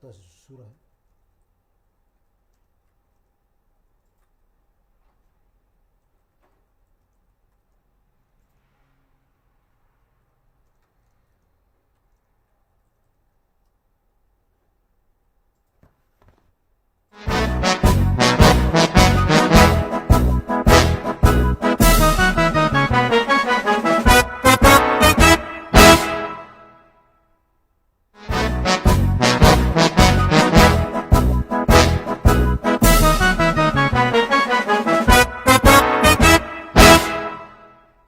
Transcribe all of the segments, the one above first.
atau surah.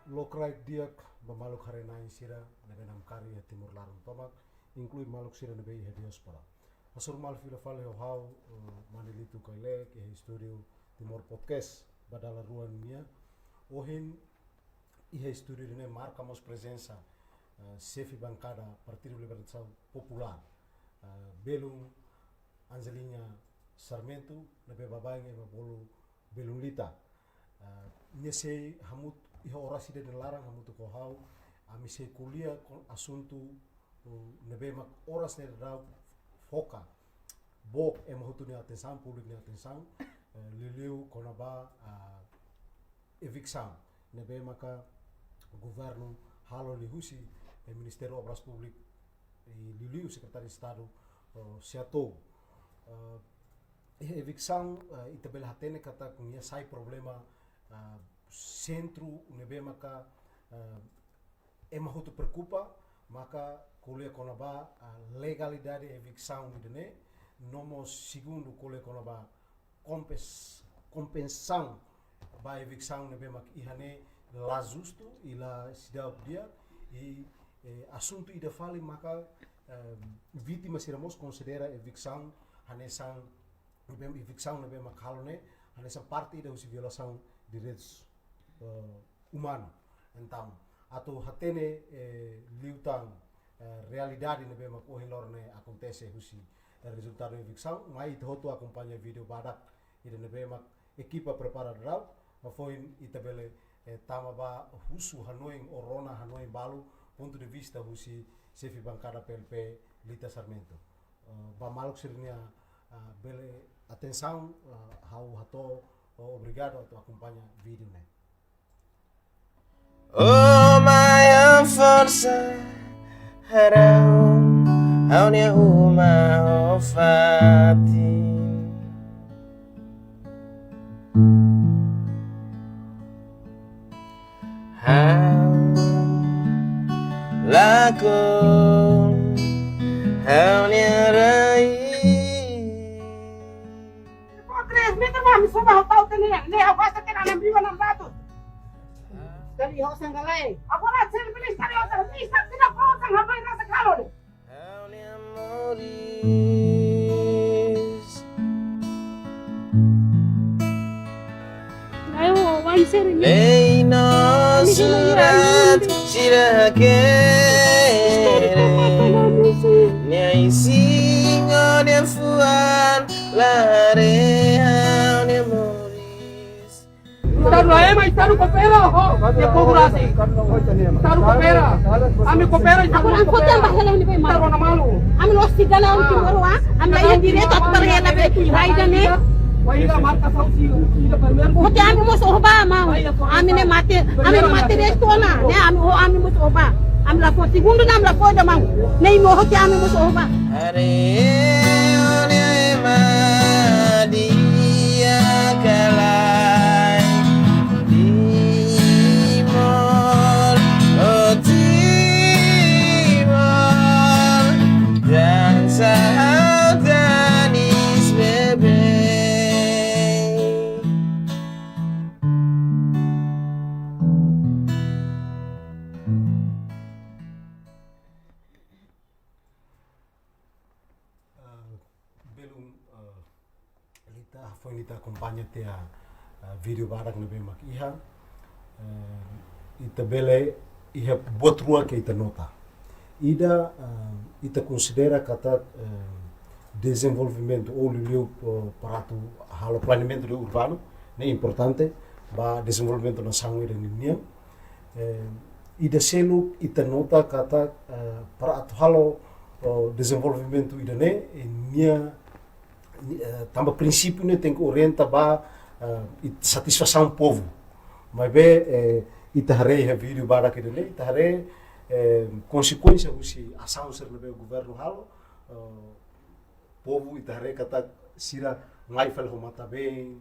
Lokrai diak bamaluk harenai sira nebenam kari ya timur larang tomak inclui maluk sira nebei ha diaspora. Asur mal fila fale hau manilitu kaile ke studio timur podcast badala ruan mia ohin ihe studio ne marcamos presença chefe bancada Partido Libertação Popular Belum Angelina Sarmento nebe babange babolu Belum Lita nyesei hamut iha orasi de larang hamutu ko hau ami se kuliah kon asuntu nebe mak oras ne rau foka bok emohutu ne atenção public ne atenção liliu konaba eviction nebe maka governo halo lihusi Ministério Obras Públicas e liliu Secretário de Estado Seatou eviction itabela hatene kata kunia sai problema centro nebe maka emahutu preocupa maka kuliah konaba legalidade eviction idene nomo segundo kuliah konaba compensão ba eviction nebe mak ihane la justo e la cidade dia e assunto ida fale maka vítima seremos considera eviction hanesan nebe eviction nebe mak halone hanesan parte da usi violação de direitos humano então atau hatene liutang realidade nebe mak ohilorne acontece husi resultado eviction mai hoto acompanha vídeo badak ida nebe mak equipa preparada rau foi itabele tama ba husu hanoing orona hanoing balu ponto de vista husi chefe bancada PLP Lita Sarmento ba maluk sirnia bele atenção hau hato obrigado atau acompanha vídeo né. Oh maior força harão haunia uma ofati hau laku haunia rai Kami sudah tahu ni apa saja nak ambil 600. Dari host yang galai. Aku nak cari beli dari host ni tidak host yang hamai rasa kalau ni. haunia moris Ayo, wansir ni. Leino surat sirahakere Nyai singo dia fuan lare haunia moris Taruh ayam mai taruh kopera ho. Dia kooperasi. Taruh kopera. Ami kopera. Aku nak foto yang bahaya ni pay Taruh malu. nama malu. Ami los tiga na ultim baru Ami layan direto at parhela be raida ni. Wahiga marka sausi ida permer. Hote ami mo sohba mau. Ami mati resto na. Ne ami mo sohba. Ami la foto segundo na ami la foto mau. Nei mo hote ami mo sohba. Hare haunia madia kalai Timor oh Timor dan sautanis bebe Belum Lita foi Lita acompanha te a vídeo barak nebe mak iha ita bele iha buat rua ke ita nota ida ita considera kata desenvolvimento ou liu para tu halo planeamento de urbano né importante ba desenvolvimento na sangue de ninia ida selu ita nota kata para tu halo o desenvolvimento idane nia tamba princípio ne tem que orienta ba satisfação povo mas be itahare ha vídeo bara que idane itahare consequência usi ação ser no governo halo povo itahare kata sira ngai fel homata bem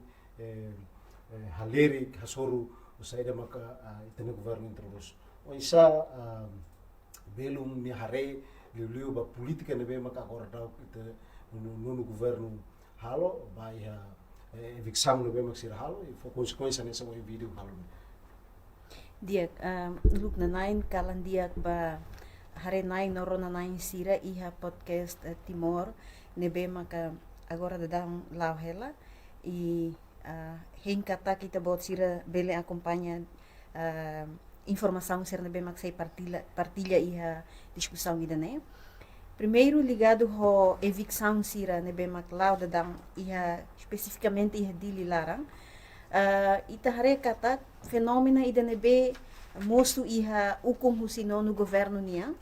haleri hasoru saída maka itene governo introduz o isa belum ni hare liu ba política nebe maka agora dau ite no governo halo vai evicção nebe mak sira halo e for consequência nessa vídeo halo dia look na nine kalan dia ba hare nine noro na nine sira iha podcast Timor nebe maka agora dadang lau hela e kata kita bot sira bele acompanha informação ser nebe mak sei partilha iha discussão ida né primeiro ligado ho evicção sira nebe mak lau dadang iha especificamente iha dili larang ita hare kata fenomena ida nebe moço iha hukum husino no governo nia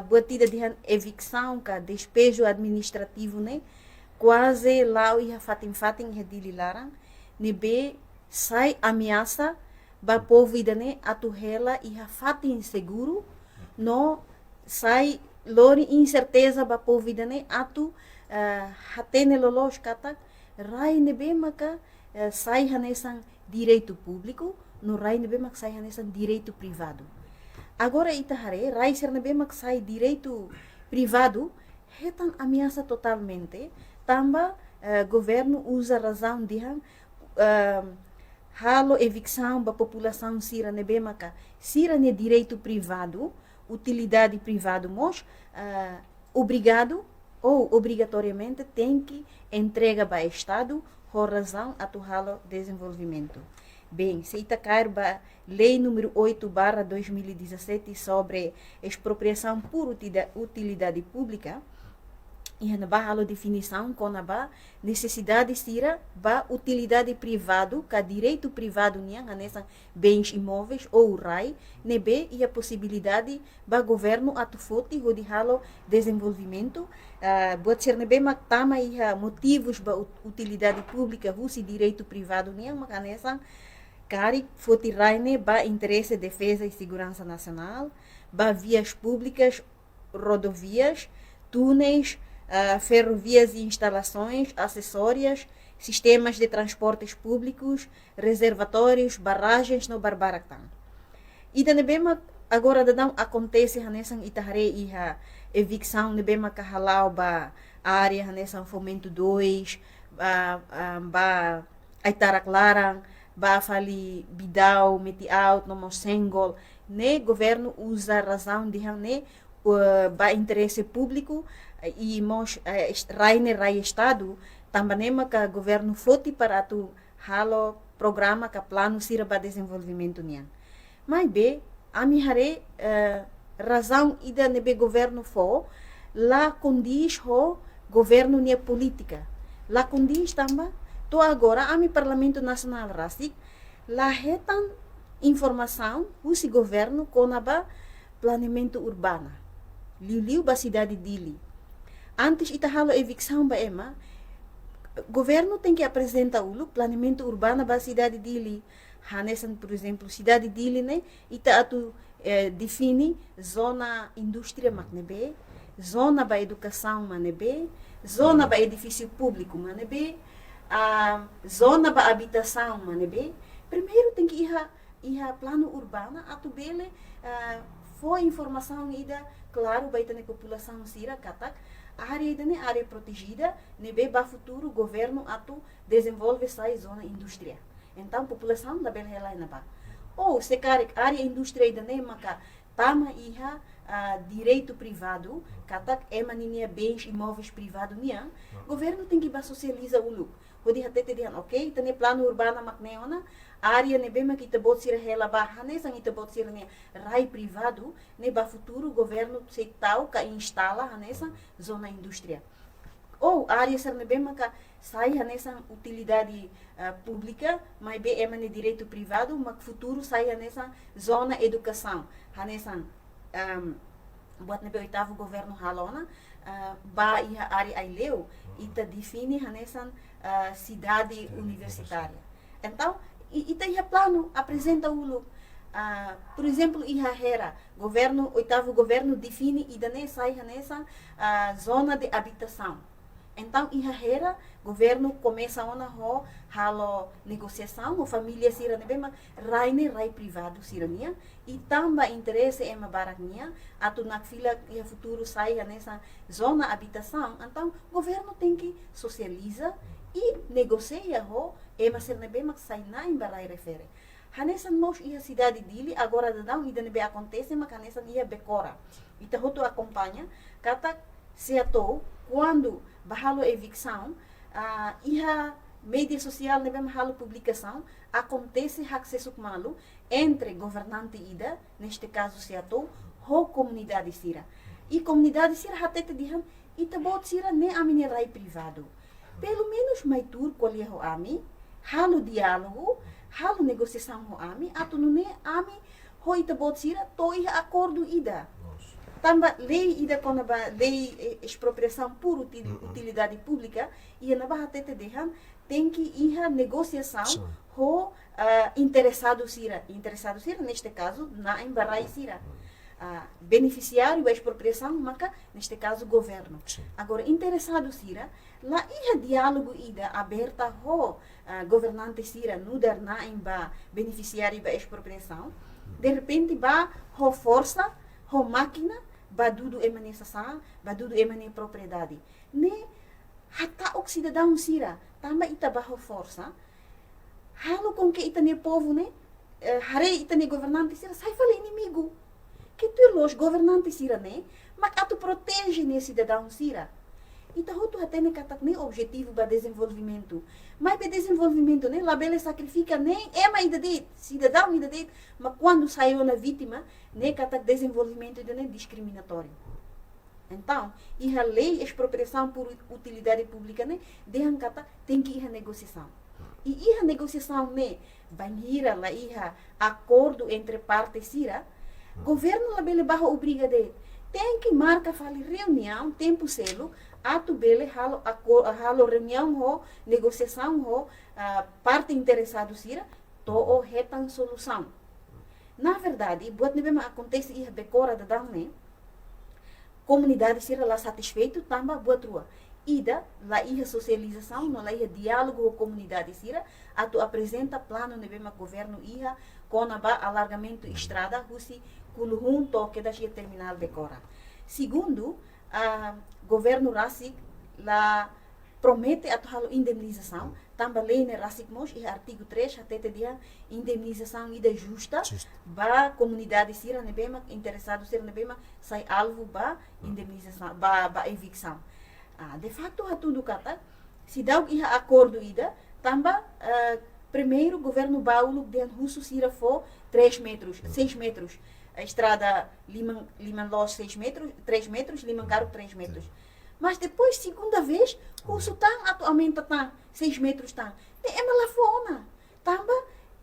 buat tidak dihan evicção ka despejo administrativo né quase lau iha fatin iha dili larang nebe sai ameaça ba povo idane atu hela iha fatin seguro no sai lori incerteza ba povo idane atu hatene lolos kata rai nebe maka sai hanesan direito público no rai nebe mak sai hanesan direito privado agora itahare rai ser nebe mak sai direito privado hetan ameaça totalmente tamba governo usa razão dihan halo evicção ba população sira nebe maka sira ne direito privado utilidade privado mos obrigado ou obrigatoriamente tem que entrega ba estado por razão atu halo desenvolvimento bem se ita cair ba lei número 8/2017 sobre expropriação por utilidade pública e na halo definição com a necessidade sira ba utilidade privado ka direito privado nia nessa bens imóveis ou rai nebe e a possibilidade ba governo atu foti ho di halo desenvolvimento buat ser nebe mak tama iha motivos ba utilidade pública husi direito privado nia maka nessa cari foti rai ne ba interesse defesa e segurança nacional ba vias públicas rodovias túneis ferrovias e instalações acessórias, sistemas de transportes públicos, reservatórios, barragens no Barbaractan. E da nebema agora dadão acontece hanesan itahare iha evicção nebema kahalau ba área hanesan fomento 2 ba aitarak larang ba fali bidau meti out no mosengol ne governo usa razão dihan ne ba interesse público e mos rai estado também que governo foti para tu halo programa que plano sira para desenvolvimento nian mas be ami hare razão ida nebe governo fo lá condiz ho governo nia política lá condiz tamba to agora ami parlamento nacional rasik lá retan informação usi governo conaba planeamento urbana liu ba cidade dili antes ita halo evicção ba ema governo tem que apresentar o planeamento urbano ba cidade dili hanesan por exemplo cidade dili né ita atu define zona indústria maknebe zona ba educação manebe zona ba edifício público manebe zona ba habitação manebe primeiro tem que iha plano urbano atu bele foi informação ida claro ba ita ne população sira katak área ida ne área protegida nebe ba futuro governo atu desenvolve sai zona indústria então população da bela ela na ba ou se cara área indústria ida ne maka tama iha direito privado katak emaninia bens imóveis privado nia governo tem que ba socializa o pode até ter ok tane plano urbano makneona área nebe ma kita bot sira hela ba hanesang ita bot sira ne rai privado ne ba futuro governo se tau ka instala hanesa zona indústria ou área ser nebe ma ka sai hanesa utilidade pública mas be emane direito privado mak futuro sai hanesa zona educação hanesa buat nebe oitavo governo halona, ba iha área aileu, ita define hanesan cidade universitária. Então, ita iha plano, apresenta ulo. Por exemplo, iha hera, oitavo governo define idane sai hanesan zona de habitação. Então, iha hera, governo começa a halo negociação, a família sira nebema, rai privado sirania, e também interesse ema baraknia, atu nak fila iha futuro sai nessa zona habitação, então, governo tem que socializa e negocia ema sir nebema sai na embarai refere. Hanesan mos iha cidade dili, agora dadão ida nebe acontece, mas hanesan iha becora. Ita hoto acompanha, kata seatou, quando bahalo evicção, iha mídia social nebe mahalo publicação, acontece acesso malo entre governante ida, neste caso seatou, ho comunidade sira. E comunidade sira hatete dihan, ita bot sira ne amine rai privado. Pelo menos mai tur kolhe ho ami, halo diálogo, halo negociação ho ami, atu nune ami ho ita bot sira, to iha acordo ida. Tamba lei ida kona ba lei expropriação por utilidade pública e na barra tete dehan tem que iha negociação ho interessado sira neste caso na embarai sira beneficiário da expropriação maka neste caso governo. Agora interessado sira lá iha diálogo ida aberta ho governante sira nudar na emba beneficiário da expropriação de repente ba ho força ho máquina badudu emane sasa, badudu emane propriedade. Ne hata o cidadão sira, tamba ita bajo força. Halo com que ita ne povo ne, hare ita ne governante sira, sai fala inimigo. Que tu los governante sira ne, mas atu protege ne cidadão sira. Ita hotu hatene katak ne objetivo ba desenvolvimento. Mas be desenvolvimento ne, labele sacrifica ne, ema ida det, cidadão ida det, mas quando saiu na vítima, ne katak desenvolvimento de ne discriminatório. Então, iha lei expropriação por utilidade pública ne, dehan kata tem que iha negociação. E iha negociação ne, banhira la iha acordo entre partes sira, governo labele barra obriga det. Tem que marcar fale reunião, tempo selo, atu bele halo reunião ho, negociação ho, parte interessado sira, to o retan solução. Na verdade, buat nebe ma acontece iha becora da dame, comunidade sira lá satisfeito, tamba buat rua. Ida, lá iha socialização, no lá iha diálogo com comunidade sira, atu apresenta plano nebe ma governo iha, conaba alargamento estrada, husi kuluhun toque da terminal becora. Segundo, governo Rasik la promete atual indemnização, também lei ne Rasik mos e artigo 3 até dia indemnização ida justa ba comunidade sira nebema interessado sira nebema sai alvo ba indemnização ba evicção. De facto ha tudo kata se dá iha acordo ida tamba primeiro governo Baulo de russo sira fo 3 metros, 6 metros. A estrada Liman-Los 6 metros, 3 metros, Liman-Caro 3 metros. Mas depois, segunda vez, o sultão atualmente está 6 metros. É uma lafona. Tamba,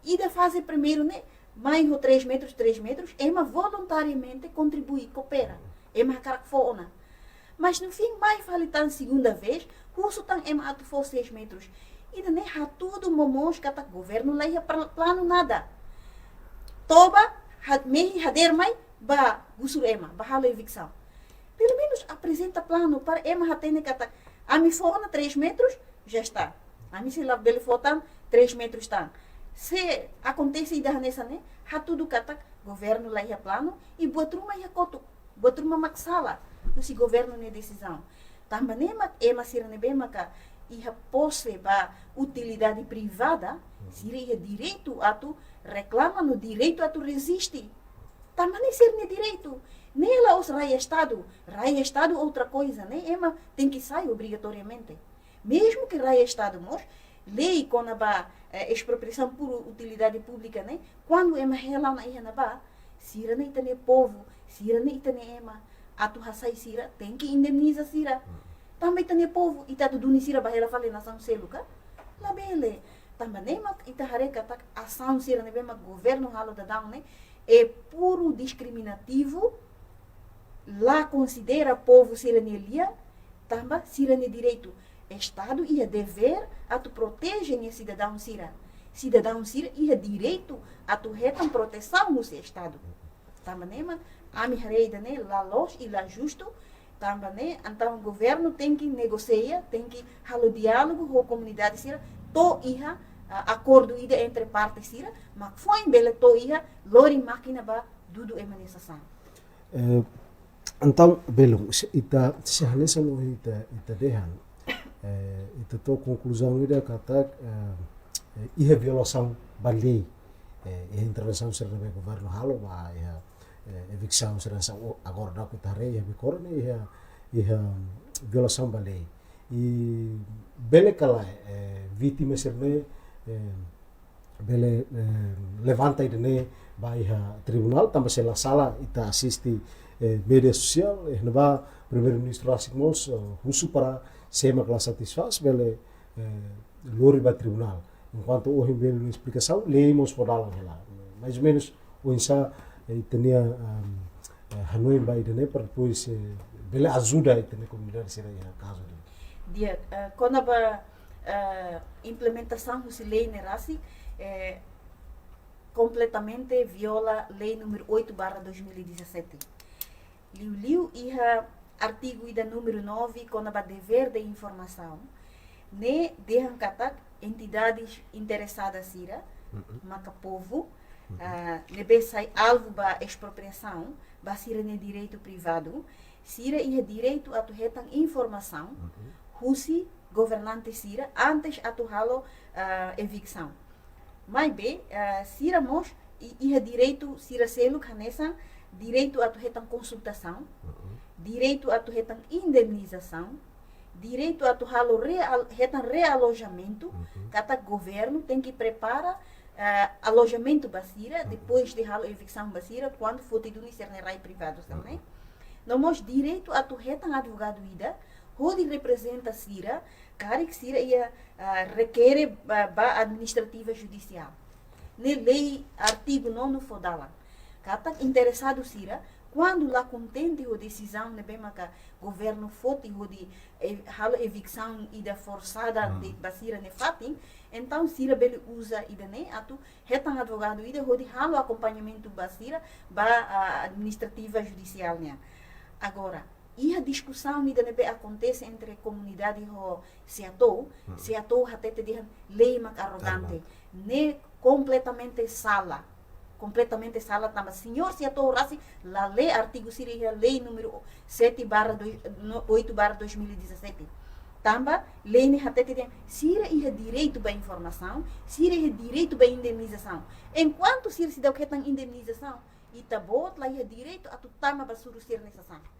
ida fase primeiro, né? Mais 3 metros, ema voluntariamente contribui, coopera. Ema caracfona. Mas no fim, mais vale tan segunda vez, o sultão ema atufou 6 metros. Ida, né? Ha tudo momos, kata governo, lá ia plano nada. Toba, mehi hader mai ba gusur ema bahalo evicção. Pelo menos apresenta plano para ema hatene kata ami fona 3 metros já está. Ami se labele fotan 3 metros tan. Se acontece ida nessa né, ha tudo kata governo lá ia plano e botruma ia kotu, botruma maksala. Se governo ne decisão. Também ema sira ne bema ka iha posse ba utilidade privada, sira ia direito a tu reclama no direito a tu resiste. Também ser ne direito. Nela os Estado outra coisa, né? Ema tem que sair obrigatoriamente. Mesmo que Estado mos, lei com a expropriação por utilidade pública, né? Quando ema rela na ia na ba, sira ne itane povo, sira ne itane ema, atu hasai sira tem que indemniza sira. Também itane povo, itado duni sira bahela fale nação seluka, labele. Também nema itahareka tak ação sira ne bema governo halo da down, né? É puro discriminativo lá considera povo siranelia, tamba sirane direito. Estado ia dever a tu protege ne cidadão sira. Cidadão sira ia direito a tu retam proteção no seu estado. Tamba nema, a mi reida né, lá los e lá justo, tamba né, então o governo tem que negociar, tem que halo diálogo com a comunidade sira, to ia acordo ida entre partes sira, mas foi bela to ia lori máquina ba dudu emanisação. Então, belum, ita sehalesa no ita dehan, ita to conclusão ida kata ia violação da lei, ia intervenção será do governo halo ba ia evicção será agora da kutarei ia bicorne ia violação da lei. E bele kala vítima serne bele levanta idene ba ia tribunal tambah sela sala ita assiste media sosial neba primeiro-ministro Rasikmos husu para sema que satisfaz bele lori ba tribunal enquanto o bele uma explicação leimos por lá mais ou menos o insa tinha Hanoi ba idene para depois bele ajuda itene comunidade será caso dia quando a implementação da lei nerasi completamente viola lei número 8/2017. Liu iha artigo ida número 9 com a dever de informação ne derram katak entidades interessadas sira maka povo nebe sai alvo ba expropriação ba sira ne direito privado sira iha direito a tu retan informação husi governante sira antes a tu halo evicção mas bem sira mos iha direito sira selo canessa direito a tu retan consultação direito a tu retan indenização direito a tu halo retan realojamento cada governo tem que preparar alojamento basira depois de halo evicção basira quando for tido ni sernerai privados também nós direito a tu retan advogado ida onde representa sira carik sira ia requer ba administrativa judicial ne lei artigo 9 fodala kata interessado sira quando lá contente a decisão ne bem maka governo foti de halo evicção ida forçada de basira ne fatin então sira bele usa ida ne atu retan advogado ida de halo acompanhamento basira ba administrativa judicial ne agora e a discussão ainda acontece entre a comunidade e Seattle até te dizem lei mais arrogante, ne completamente sala também senhor Seattle rasi la lei artigo siria lei número 7/8/2017 tamba lei ne até te dizem sira ia direito para informação, sira ia direito para indenização, enquanto sira se dá o que tem indenização e tabot lá ia direito a tu tama para surusir necessário.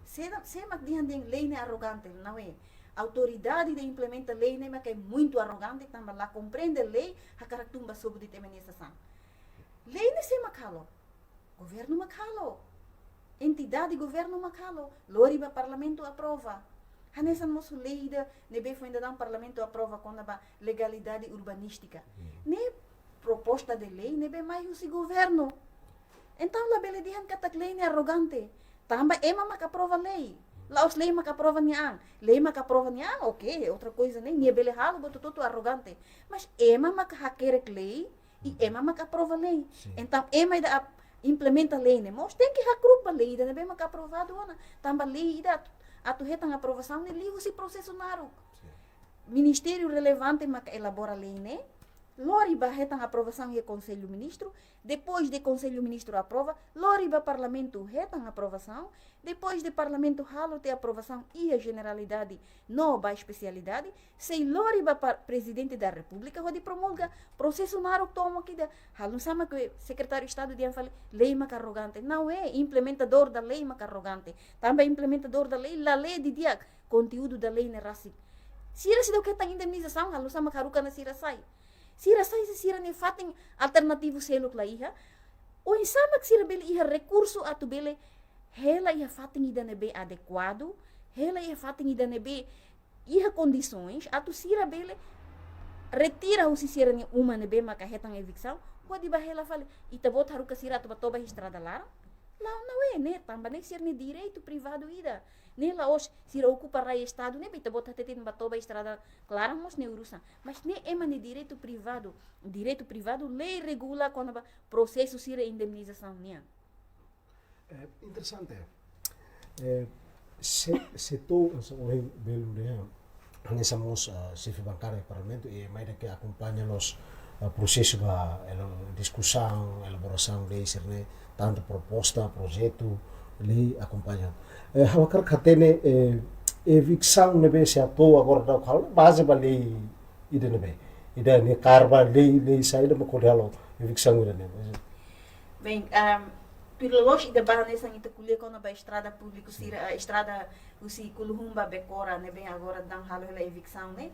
Se mak dihan ding lei ne arrogante, não é? Autoridade de implementa lei ne mak é muito arrogante, também lá compreende lei, a caractumba sobre de temenestação. Lei ne se makalo, governo makalo, entidade governo makalo, loriba parlamento aprova. Hanesan mosu lei da nebe foi ainda um parlamento aprova quando a legalidade urbanística. Ne proposta de lei nebe mais o governo. Então lá bele dihan katak lei ne arrogante. Também ema mak aprova lei. Lá os lei mak aprova niang. Lei mak aprova niang, ok, outra coisa nem nie bele halo boto todo arrogante. Mas ema mak hakerek lei e ema mak aprova lei. Então ema ida implementa lei ne, mas tem que hakrupa lei ida nebe mak aprovado ona. Também lei ida atu retan aprovação ne liu si processo naru. Ministério relevante mak elabora lei ne. Loriba retan aprovação e Conselho Ministro, depois de Conselho Ministro aprova, Loriba Parlamento retan aprovação, depois de Parlamento halo te aprovação e a Generalidade nova especialidade, sei Loriba Presidente da República onde promulga processo naro toma aqui da halo sama que Secretário de Estado de fala lei mac arrogante, não é implementador da lei mac arrogante, também implementador da lei, la lei de dia conteúdo da lei ne rasi. Sira se deu que tem indenização, halo sama karuka na sira sai. Sira sai se sira ne fating alternativo seluk la iha. O insama que sira bele iha recurso atu bele hela iha fating ida nebe adequado, hela iha fating ida nebe iha condições atu sira bele retira o si sira ne uma nebe maka hetang evicção, pode ba hela fale ita bot haruka sira atu batoba estrada lara. Não é, né? Também nem ser direito privado ida. Nela hoje, se ocupa rai Estado, né? Bita bota tete batoba estrada, claro, mas ne urusan. Mas ne ema ne direito privado. O direito privado, lei regula quando o processo se indemnização, né? Interessante. Se tu, hoje, belo, né? Nessamos chefe bancário do parlamento e mais que acompanha os processos da discussão, elaboração de né? Tanto proposta, projeto, lei acompanha. Hawakar katene evicção nebe se atou agora da qual base ba lei ide nebe ida ne karba lei saída mo kolhalo evicção ide nebe. Bem, pelo longe da barra nessa gente colher quando a estrada pública, a estrada usi kulumba becora, né bem agora dão halo ela evicção, né?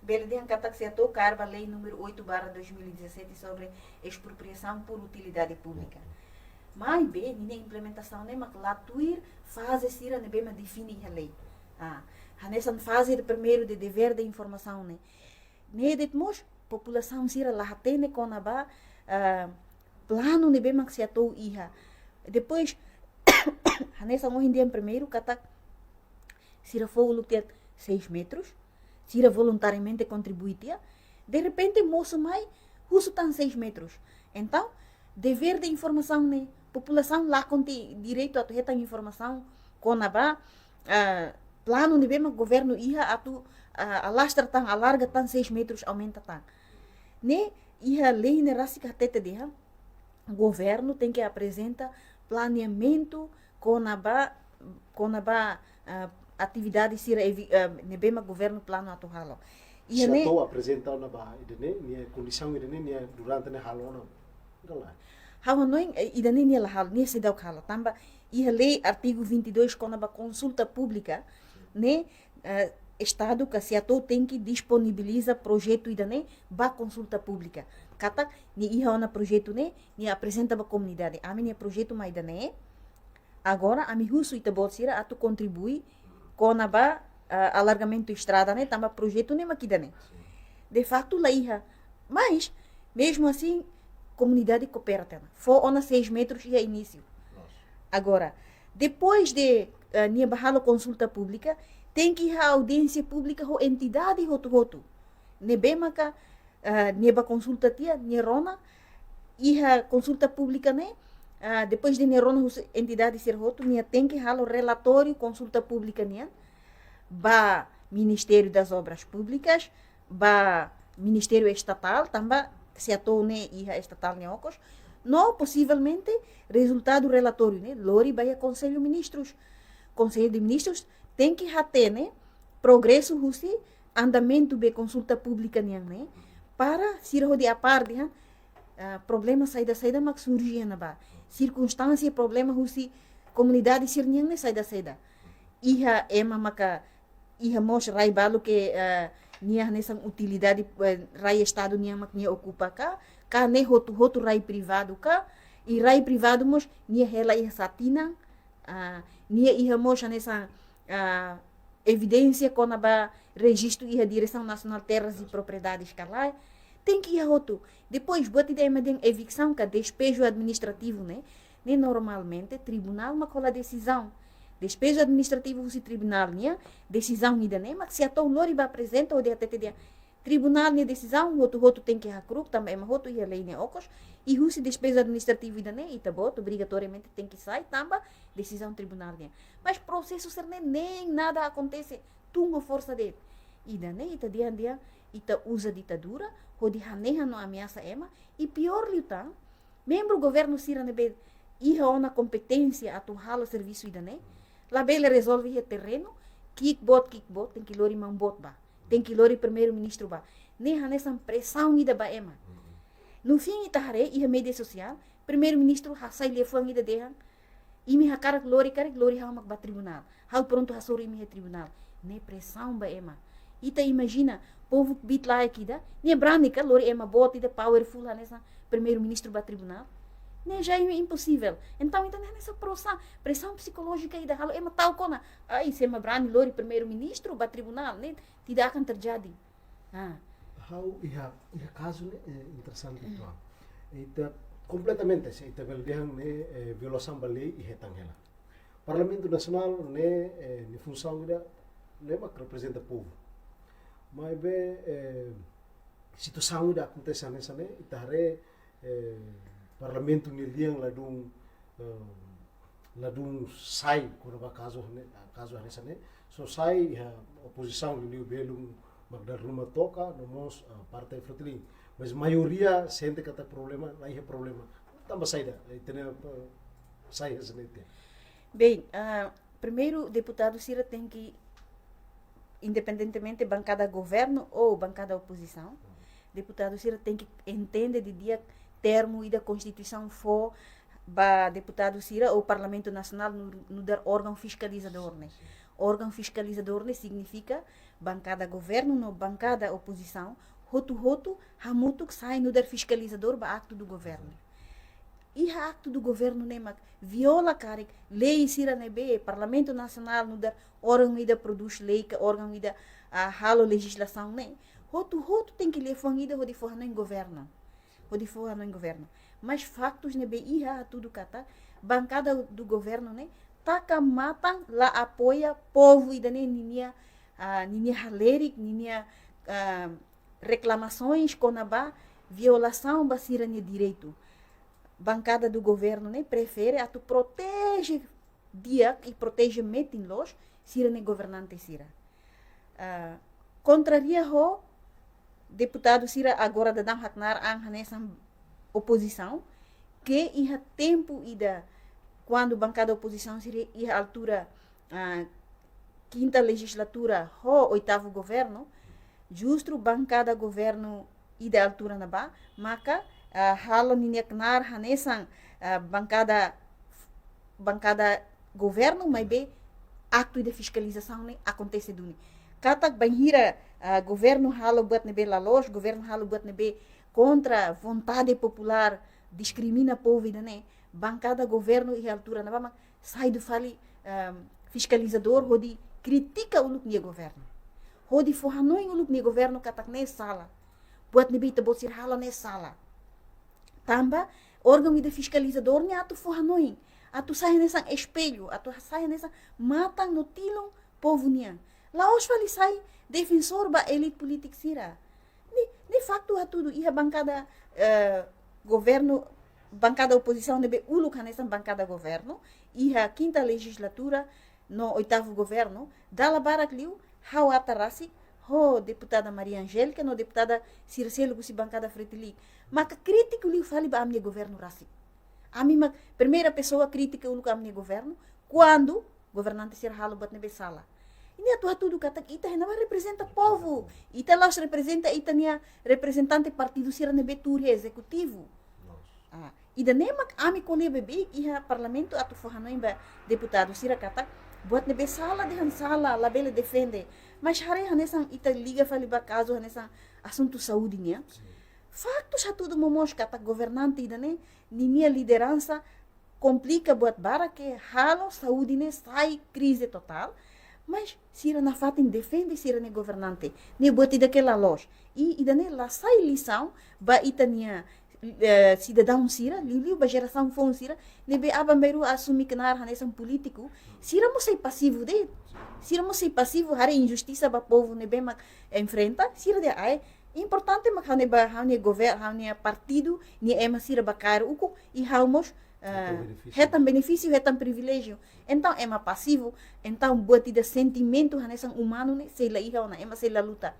Bele de ancatak se atou carba lei número 8/2017 sobre expropriação por utilidade pública. Mas bem, nem implementação nem mas lá tuir fase sira ne bem mas define a lei. Nessa fase de primeiro de dever de informação né. Ne det mos população sira lá tem com a plano ne bem mas se atou iha. Depois nessa hoje em dia primeiro kata sira fogo lutar 6 metros. Sira voluntariamente contribuitia. De repente moço mai uso tan 6 metros. Então dever de informação né população lá com direito a ter informação com a plano de bem governo ia a lastra tan alarga tan 6 metros aumenta tan né ia lei ne rasika tete de governo tem que apresentar planeamento com a atividade sira ne bem governo plano atual Se atou apresentar na ba ide ne condição ide ne durante ne halona galá. Hawa noin ida nem ela hal nem se dá o hala tamba e a lei artigo 22 quando a consulta pública né estado que se atou tem que disponibiliza projeto ida né ba consulta pública kata ni iha ona projeto né ni apresenta ba comunidade a minha projeto mais ida né agora a mi husu ita bolsira atu contribui com a ba alargamento estrada né tamba projeto né makida né de fato lá iha mas mesmo assim comunidade cooperativa. Foi ona 6 metros e é início. Agora, depois de nia bahalo consulta pública, tem que ir à audiência pública com entidade roto. Nebema ka nia ba consulta tia, nia rona, e a consulta pública né, depois de nia rona entidade ser roto, nia tem que halo relatório consulta pública nia, ba Ministério das Obras Públicas, ba Ministério Estatal, também se atou né iha estatal ne okos não possivelmente resultado relatório né lori vai a conselho de ministros tem que ter né progresso husi andamento be consulta pública né para sirho de a par de problema saída mak surge na ba circunstância problema husi comunidade sirniang ne saída iha ema maka iha mos rai balu que nia nessa utilidade rai estado nia mak nia ocupa ka ne hotu rai privado ka e rai privado mos nia hela iha satina nia iha mos nessa evidência com a registro iha direção nacional terras e propriedades calai tem que ir hotu depois bota ideia de evicção ka despejo administrativo né normalmente tribunal makola decisão despejo administrativo se tribunal nia decisão ida né mas se atou lori ba apresenta ou de até tribunal nia decisão hotu tem que hakrup também mas hotu ia lei ne okos e se despejo administrativo ida né itabot obrigatoriamente tem que sair tamba decisão tribunal nia mas processo ser nem nada acontece tungo força de ida né ita dia ita usa ditadura ho di haneha no ameaça ema e pior luta membro governo sira ne be iha ona competência atual serviço ida né lá bele resolve o terreno, kickbot, tem que lori mambot ba, tem que lori primeiro-ministro ba. Neha nessa pressão ida ba ema. No fim ita hare, iha mídia social, primeiro-ministro hasai lefang ida dehan, imi hakarak lori hamak ba tribunal. Hal pronto hasori imi tribunal. Ne pressão ba ema. Ita imagina, povo bit lá aqui da, ne branica lori ema bot ida powerful nessa primeiro-ministro ba tribunal. Ne já é impossível. Então, nessa pressão psicológica aí da halo, tal kona, ai, se ma brani lori primeiro-ministro, ba tribunal, né? Tidak akan terjadi. How iha caso né interessante itu. Ita completamente se itabel dehan ne violação da lei e retangela. Parlamento Nacional ne função ida ne mak representa o povo. Mas be situação ida acontece nessa ne itare parlamento ne liang ladung sai quando va caso nessa ne so sai a oposição liu belum magdar rumah toca nomos partai Fratelli. Mas maioria sente que tem problema, lá é problema. Também saída, tem saída senete. Bem, primeiro deputado Cira tem que, independentemente bancada governo ou bancada oposição, deputado Cira tem que entender de dia termo e da Constituição for ba deputado Cira ou Parlamento Nacional no dar órgão fiscalizador, né? Órgão fiscalizador né, significa bancada governo no bancada oposição. Roto, hamutuk sai no dar fiscalizador ba acto do governo. E a acto do governo né, mag viola carik lei Cira nebe, Parlamento Nacional no dar órgão ida produz lei, que órgão ida halo legislação né. Roto tem que levar ida hodi forra no governo. Hodi forra no governo. Mas factos nebe iha tudo kata bancada do governo né, taka mata lá apoia povo ida né ninia halerik, ninia reclamações com a violação da Cira de direito. Bancada do governo né, prefere a tu protege dia e protege metin los Cira ne governante Cira. Contraria o deputado Cira agora da dam haknar ang nessa oposição que ia tempo ida quando bancada oposição Cira ia altura quinta legislatura o oitavo governo justo bancada governo ida altura na ba maka halo nineknar hanesan bancada governo mas be acto de fiscalização ne acontece duni katak banhira governo halo buat nebe lalos governo halo buat nebe contra vontade popular discrimina povo ida ne bancada governo e altura na ba sai do fali fiscalizador hodi critica o luk governo hodi forhanoi uluk ni governo katak ne sala buat ne bita bosir hala ne sala tamba órgão de fiscalizador ne atu forhanoi atu sai nessa espelho atu sai nessa mata no tilong povo nia lá os fali sai defensor ba elite politik Cira de facto a tudo ia bancada governo bancada oposição nebe uluk nessa bancada governo ia quinta legislatura no oitavo governo dala barak liu Hawata Rasik, deputada Maria Angélica, no deputada Circelo Gusi bancada Fratelli. Mas crítico li fali ba amne governo Rasik. Ami mag primeira pessoa crítica o amne governo quando governante Cira halo bat nebe sala. Ini atu tudo kata ita não representa povo. Ita lá representa ita nia representante partido Cira nebe turi executivo. E da nemak ami kole bebe iha parlamento atu forhanoi ba deputado Cira kata buat nebe sala dehan sala labele defende mas hare hanesan ita liga fali ba caso hanesan assunto saúde nia facto já tudo momos kata governante ida ne ninia liderança complica buat bara que halo saúde ne sai crise total mas Cira na fatin defende Cira ne governante ne buat ida que la loja e ida ne la sai lição ba ita nia cidadão Cira, liu ba geração fon Cira, nebe abamberu assumir que nar hanesan político, Cira mo sei passivo de, Cira mo sei passivo hare injustiça ba povo nebe mak enfrenta, Cira de ai importante mak hane ba hane governo hane partido ni ema Cira ba caro uko e haumos retam benefício, retam privilégio. Então ema passivo, então buat ida sentimento hanesan humano ne sei la iha na ema sei la luta.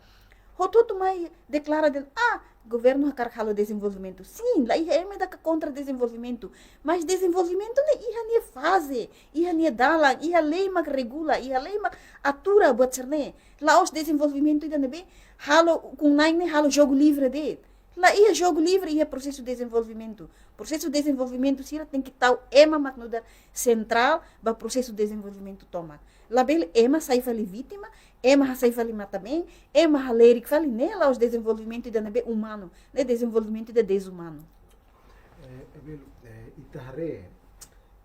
Hototo mai declara de governo hakar halo desenvolvimento. Sim, lá é da contra desenvolvimento, mas desenvolvimento ne iha ne fase, iha ne dala, iha lei mag regula, iha lei mag atura buat cerne. Lá os desenvolvimento ida nebe halo com nai ne halo jogo livre de. Lá iha jogo livre iha processo de desenvolvimento. Processo de desenvolvimento Cira tem que tal ema mag no dar central ba processo de desenvolvimento toma. Lá bel ema sai fali vítima, ema sai fali também, ema halerik fali nela os desenvolvimento da nebe humano, né desenvolvimento da desumano. Itahare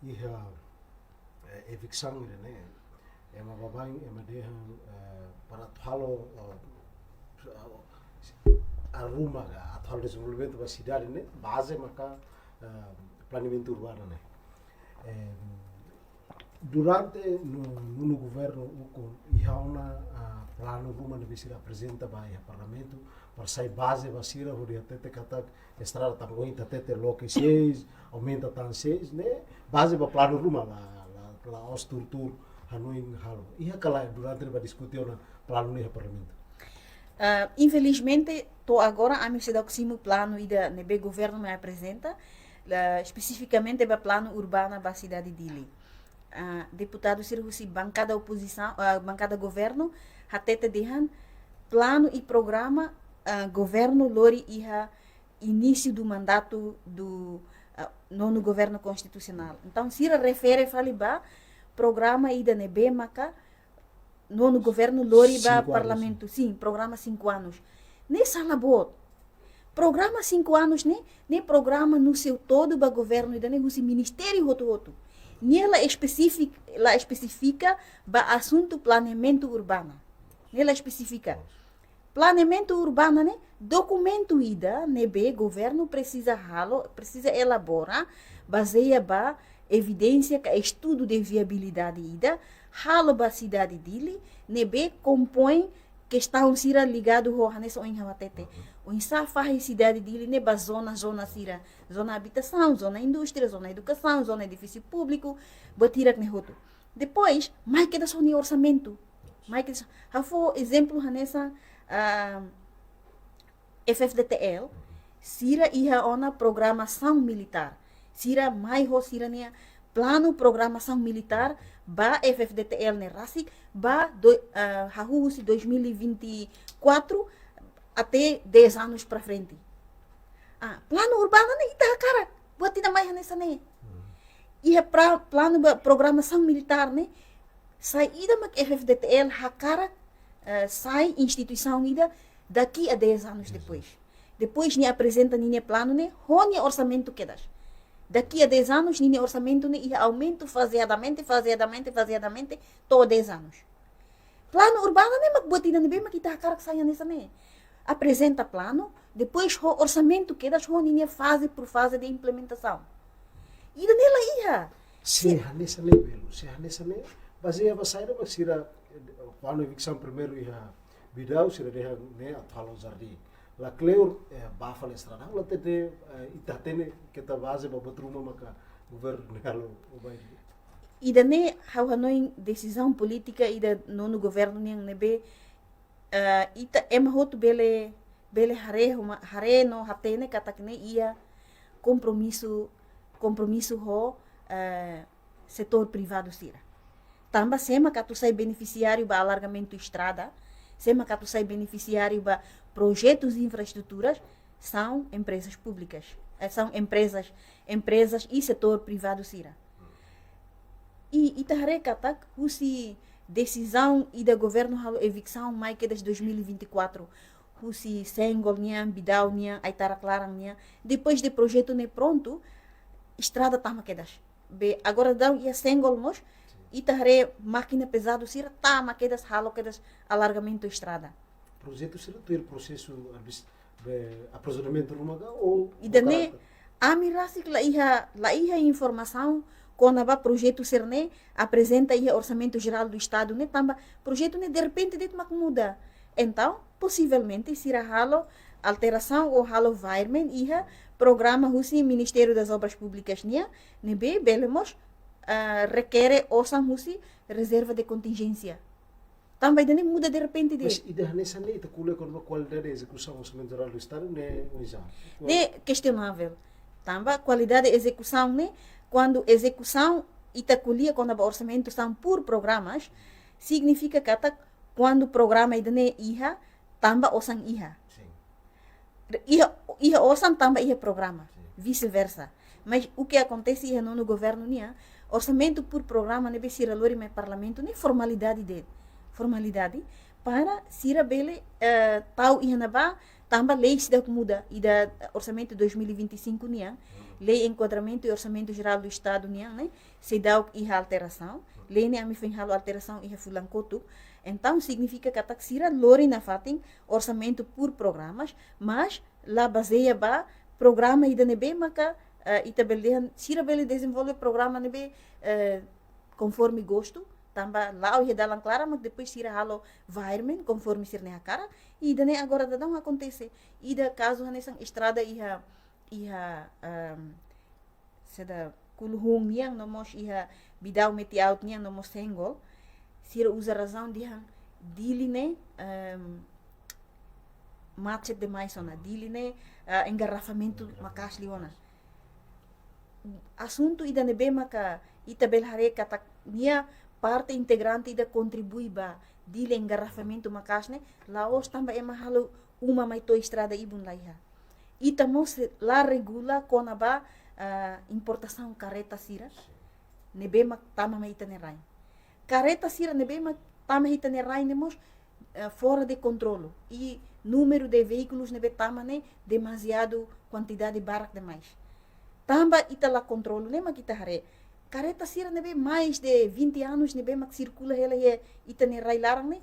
iha evicção né, ema babang ema dehan para halo a rumah atau desenvolvimento da cidade né, base maka planeamento urbano, né? Durante no governo ia uma plano rumah na bisa apresenta vai a parlamento para sair base vasira hori até kata estrada tangoin tete loke 6 aumenta tan 6 né base ba plano rumah la osturtur hanuin halo ia kala durante ba discutir na plano no parlamento. Infelizmente, agora a minha cidade que o plano ida nebe governo me apresenta, especificamente o plano urbano da cidade de Dili. Deputado Sirhusi, bancada oposição, bancada governo, até te dehan plano e programa governo lori iha início do mandato do nono governo constitucional. Então, se refere faliba programa ida nebe maka nono governo lori ba parlamento, sim, programa 5 anos. Nessa labor, programa 5 anos, né programa no seu todo ba governo ida ne husi ministério roto. Nela especifica ba assunto planeamento urbano. Nela especifica. Planeamento urbano, né? Documento ida, nebe governo precisa elaborar, baseia ba evidência que estudo de viabilidade ida, halo ba cidade dele, nebe compõe questão sira ligado ho hanes o inhamatete. O insafa cidade dele ne ba zona sira, zona habitação, zona indústria, zona educação, zona edifício público, batira que nehoto. Depois, mais que da soni orçamento. Mais que hafo exemplo hanesa FFDTL, sira iha ona programação militar. Sira mai ho sira ne plano programação militar ba FFDTL ne rasik ba hahusi 2024 até 10 anos para frente. Plano urbano ne ita cara, buat tidak mai nessa ne. Iha plano programação militar ne sai ida mak FFDTL hakara sai instituição ida daqui a 10 anos depois. Depois ne apresenta nine plano ne, hone orçamento quedas. Daqui a 10 anos, nini orçamento e aumento faseadamente, todo 10 anos. Plano urbano nem magbutina nem bem makita cara que saia nessa nem. Apresenta plano, depois o orçamento que das nini fase por fase de implementação. E nela ia. Se nessa nível, se nessa nível, baseia basaira basira plano evicção primeiro ia bidau sira deha ne atalo jardim. La Cleur bafal estrada la tete itatene kita base babot rumah maka governalo ubai. Ida ne hauhanoi decisão política ida nono governo neng nebe ita emahot bele hare no hatene katakne ia compromisso ho setor privado sira. Tamba sema que tu sai beneficiário ba alargamento estrada, sema que tu sai beneficiário ba projetos de infraestruturas, são empresas públicas, são empresas e setor privado sira. E itahare katak husi decisão e da governo halo evicção mai que das 2024 husi sengol nia bidau nia aitara clarang nia depois de projeto ne pronto estrada tama quedas be agora dão ia sengol mos itahare máquina pesado sira tama quedas halo quedas alargamento estrada. Projeto será ter processo de aprisionamento rumah ou idane amirasik la iha informação quando va projeto serne apresenta iha orçamento geral do estado ne tamba projeto ne de repente det mak muda então possivelmente será halo alteração ou halo environment iha programa husi Ministério das Obras Públicas nia nebe belemos requer orçam husi reserva de contingência. Também nem muda de repente de. Mas ideia nessa lei tá com a qualidade de execução do orçamento geral do estado né já. É questionável. Também qualidade de execução né quando execução itaculia quando o orçamento são por programas significa que até quando o programa ainda né iha também orçam iha. Sim. Iha orçam também iha programa. Vice-versa. Mas o que acontece iha no governo nia orçamento por programa ne besira lori me parlamento ne formalidade dele. Formalidade para sira bele tau ihanaba tamba lei se da muda e da orçamento 2025 nia lei enquadramento e orçamento geral do estado nia né se dá iha alteração lei ne ami halo alteração iha fulancoto então significa que tak sira lori na fatin orçamento por programas mas la baseia ba programa ida nebe maka ita belihan sira beli desenvolve programa nebe conforme gosto tamba lá o dalang clara mas depois sira halo environment conforme sir ne cara e dane agora dadão acontece ida caso hanesang estrada iha seda kulhung niang nomos iha bidau meti out niang nomos senggol sira usa razão diha diline macet demais ona diline engarrafamento makas liona assunto ida nebe maka ita belhare kata nia parte integrante ida contribui ba dile engarrafamento makasne laos tamba ema halo uma mai to estrada ibun laiha ita mos la regula kona ba importação careta sira nebe mak tama mai itanerai careta sira nebe mak tama itanerai nemos fora de controlo e número de veículos nebe tama ne demasiado quantidade barak demais tamba ita la controlo ne mak ita hare careta sira nebe mais de 20 anos nebe mak circula ela ita ne rai larang ne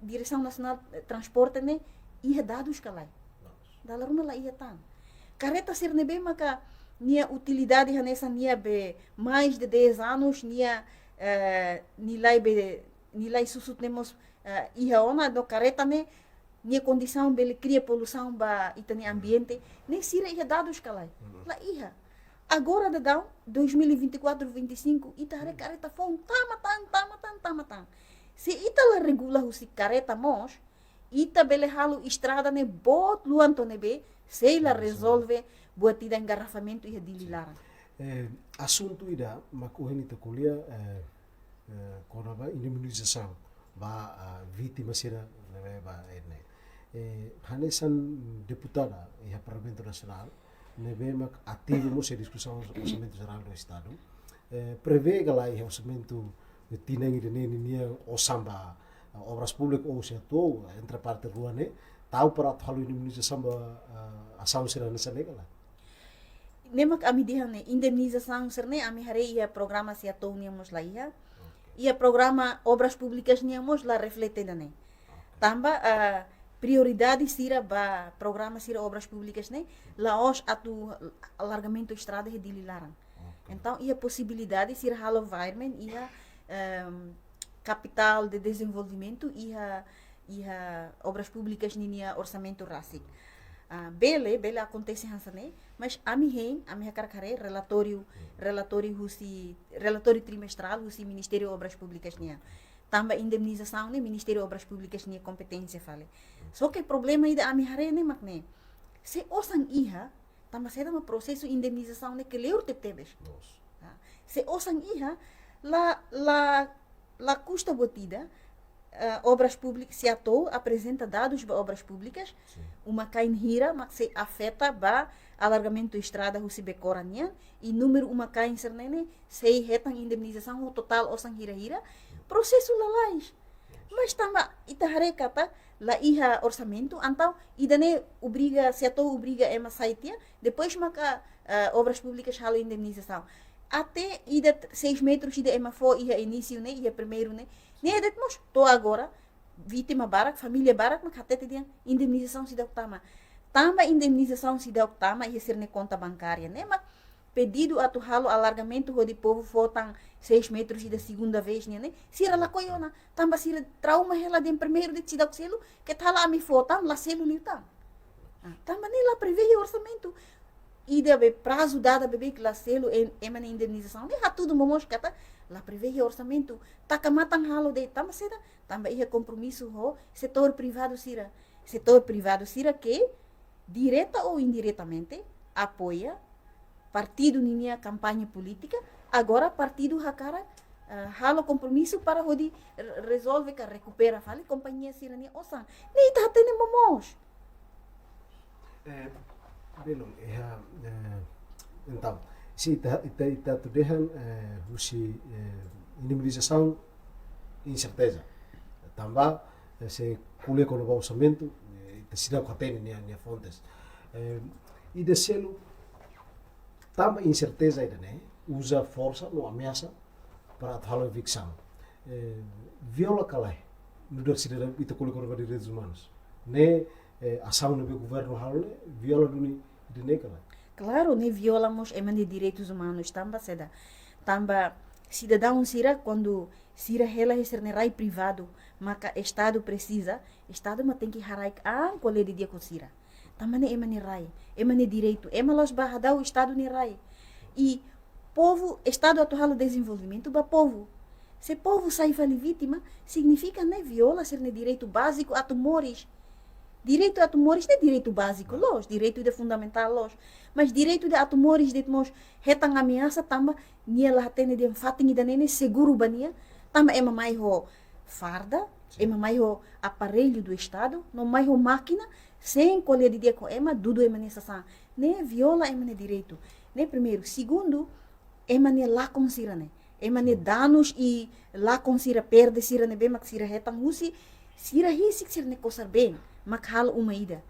direção nacional transporte ne ia dados kalai dalam rumah la ia tan careta sira nebe maka nia utilidade hanessa nia be mais de 10 anos nia nilai susut nemos ia ona do careta ne nia condição bele cria poluição ba itani ambiente ne sira ia dados kalai la ia agora dadão 2024-25 ita hare careta fon tamatan se ita la regula husi careta mos ita bele halu estrada ne bot luanto nebe sei la resolve buat tidak engarrafamento ia dililarang assunto ida makuhen ita kuliah kona ba indemnização ba vítima sira nebe ba ene hanesan deputada ia Parlamento Nacional nebe mak ativo mo se discussão do orçamento geral do estado prevê gala ia orçamento de tinang ide neni nia osamba obras públicas ou setor entre parte ruane tahu para halu indemnização ba asam sira nesa negala nemak ami dihan ne indemnização serne ami hare ia programa se atou niamos la ia programa obras públicas niamos la reflete dane tamba prioridade sira ba programa sira obras públicas ne laos atu alargamento estrada e dililaran então ia possibilidade sira halo environment ia capital de desenvolvimento ia obras públicas ninia orçamento RASIC bele acontece hansane mas ami hakar relatório trimestral husi Ministério Obras Públicas nia tamba indemnização ne Ministério Obras Públicas nia competência fale só que problema ida ami hare ne makne se osang iha tamba seda ma processo indemnização ne que leur tebes se osang iha la custa botida obras públicas se atou apresenta dados para obras públicas uma cain hira mas se afeta ba alargamento estrada husi becorania e número uma cain sernene sei retan indemnização o total osang hira processo lalais mas tamba ita harekata la iha orçamento então idane obriga se atou obriga ema saitia depois maka obras públicas halo indemnização até ida 6 metros ida ema fo iha início ne iha primeiro ne det mos to agora vítima barak família barak mak hatete dia indemnização se tama indemnização se tama e ser ne conta bancária né mas pedido a tu halo alargamento de povo fotam 6 metros da segunda vez né sira la coiona tamba sira trauma ela de primeiro de te dar selo que tala a mi fotam la selo liuta tamba nem lá prevê orçamento e de prazo dada bebê que lá selo emana indemnização de tudo momos kata lá prevê orçamento takamatan halo de tamba seda tamba ia compromisso ho setor privado sira que direta ou indiretamente apoia partido ninia campanha política agora partido hakara halo compromisso para hodi resolve que recupera fale companhia sira ni osan ni ta tene momos belum então se ita tudehan husi indemnização incerteza tambah se kuliah kono ba orçamento ita sida katene nia fontes ida selo tamba incerteza ida ne usa força no ameaça para halo evicção viola kalai nudar sida ita kuliah kono ba direitos humanos ne asam no governo halo viola duni de ne kalai Claro, ne violamos de direitos humanos tamba seda. Tamba cidadão sira quando sira hela é rai privado, maka estado precisa, estado ma tem que harai an qual de dia com sira. Tamba ne emane rai, emane direito, emalos bahadau estado ne rai. E povo, estado atual desenvolvimento ba povo. Se povo sai fali vítima, significa ne viola ser ne direito básico a tumores. Direito a tumores não é direito básico, los, direito de fundamental, los. Mas direito de tumores de mos retang ameaça tamba nia lá tem de fating da nene seguro bania, tamba é mais ho farda, é mais ho aparelho do estado, não mais ho máquina, sem colher de dia com ema, tudo é nessa sa. Ne viola é direito. Ne primeiro, segundo, é lá com sirane. É danos e lá com sira perde sira ne bem, mas sira retang usi, sira hisik sira ne coçar bem. Makhal uma ida.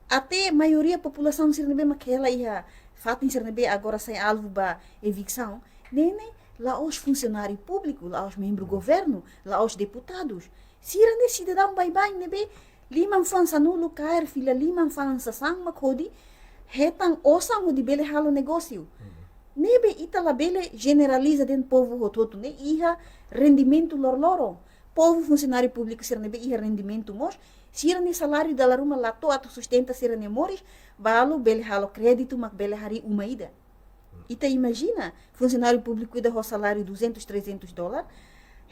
Até a maioria da população sirnebe makhela ia fatin sirnebe agora sai alvo ba evicção. Nene lá os funcionários públicos, lá os membros do governo, lá os deputados. Sirne cidadão bye nebe liman fansa nulo cair filha liman fansa sang makhodi hetang osang de bele halo negócio. Nebe itala bele generaliza den povo hototo ne iha rendimento lorloro. Povo funcionário público sirnebe iha rendimento mos sira ni salário da laruma lato atu sustenta sira ni moris, balo bele halo crédito mak bele hari uma ida. Ita imagina, funcionário público ida ho salário $200, $300,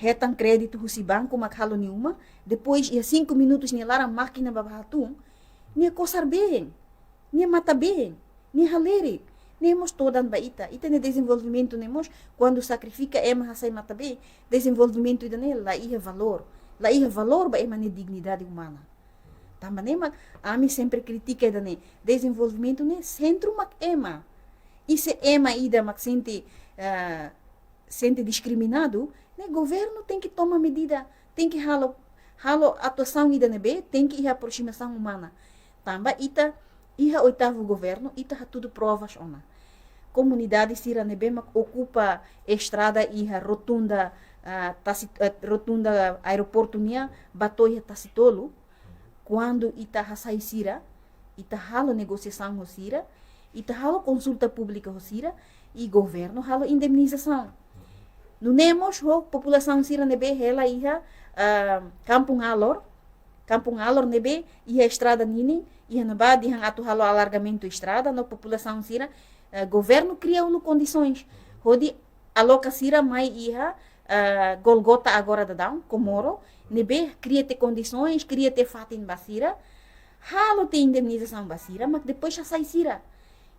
retan crédito husi banco mak halo ni uma, depois ia 5 minutos ni lara máquina babahatum, ni coçar bem, ni mata bem, ni haleri, ni mos todan ba ita ne desenvolvimento ne mos, quando sacrifica ema hasai mata bem, desenvolvimento ida ne la ia valor ba ema ne dignidade humana. Também a sempre critica dane desenvolvimento ne centro mak ema. E se ema ida mak sente discriminado, ne governo tem que tomar medida, tem que halo atuação ida nebe, tem que ir aproximação humana. Tamba ita iha oitavo governo, ita ha tudo provas ona. Comunidade sira nebe mak ocupa estrada iha rotunda rotunda aeroporto nia batoia tacitolo. Quando ita hasai sira, ita halo negociação ho sira, ita halo consulta pública ho sira, e governo halo indemnização. No nemos ho população sira nebe hela iha Kampung Alor nebe iha estrada nini, iha naba dihan atu halo alargamento estrada, no população sira, governo cria condições. Hodi aloca sira mai iha Golgota agora da down, Comoro, nebe cria-te condições, cria-te fatin basira, halo te indemnização basira, mas depois já sai sira.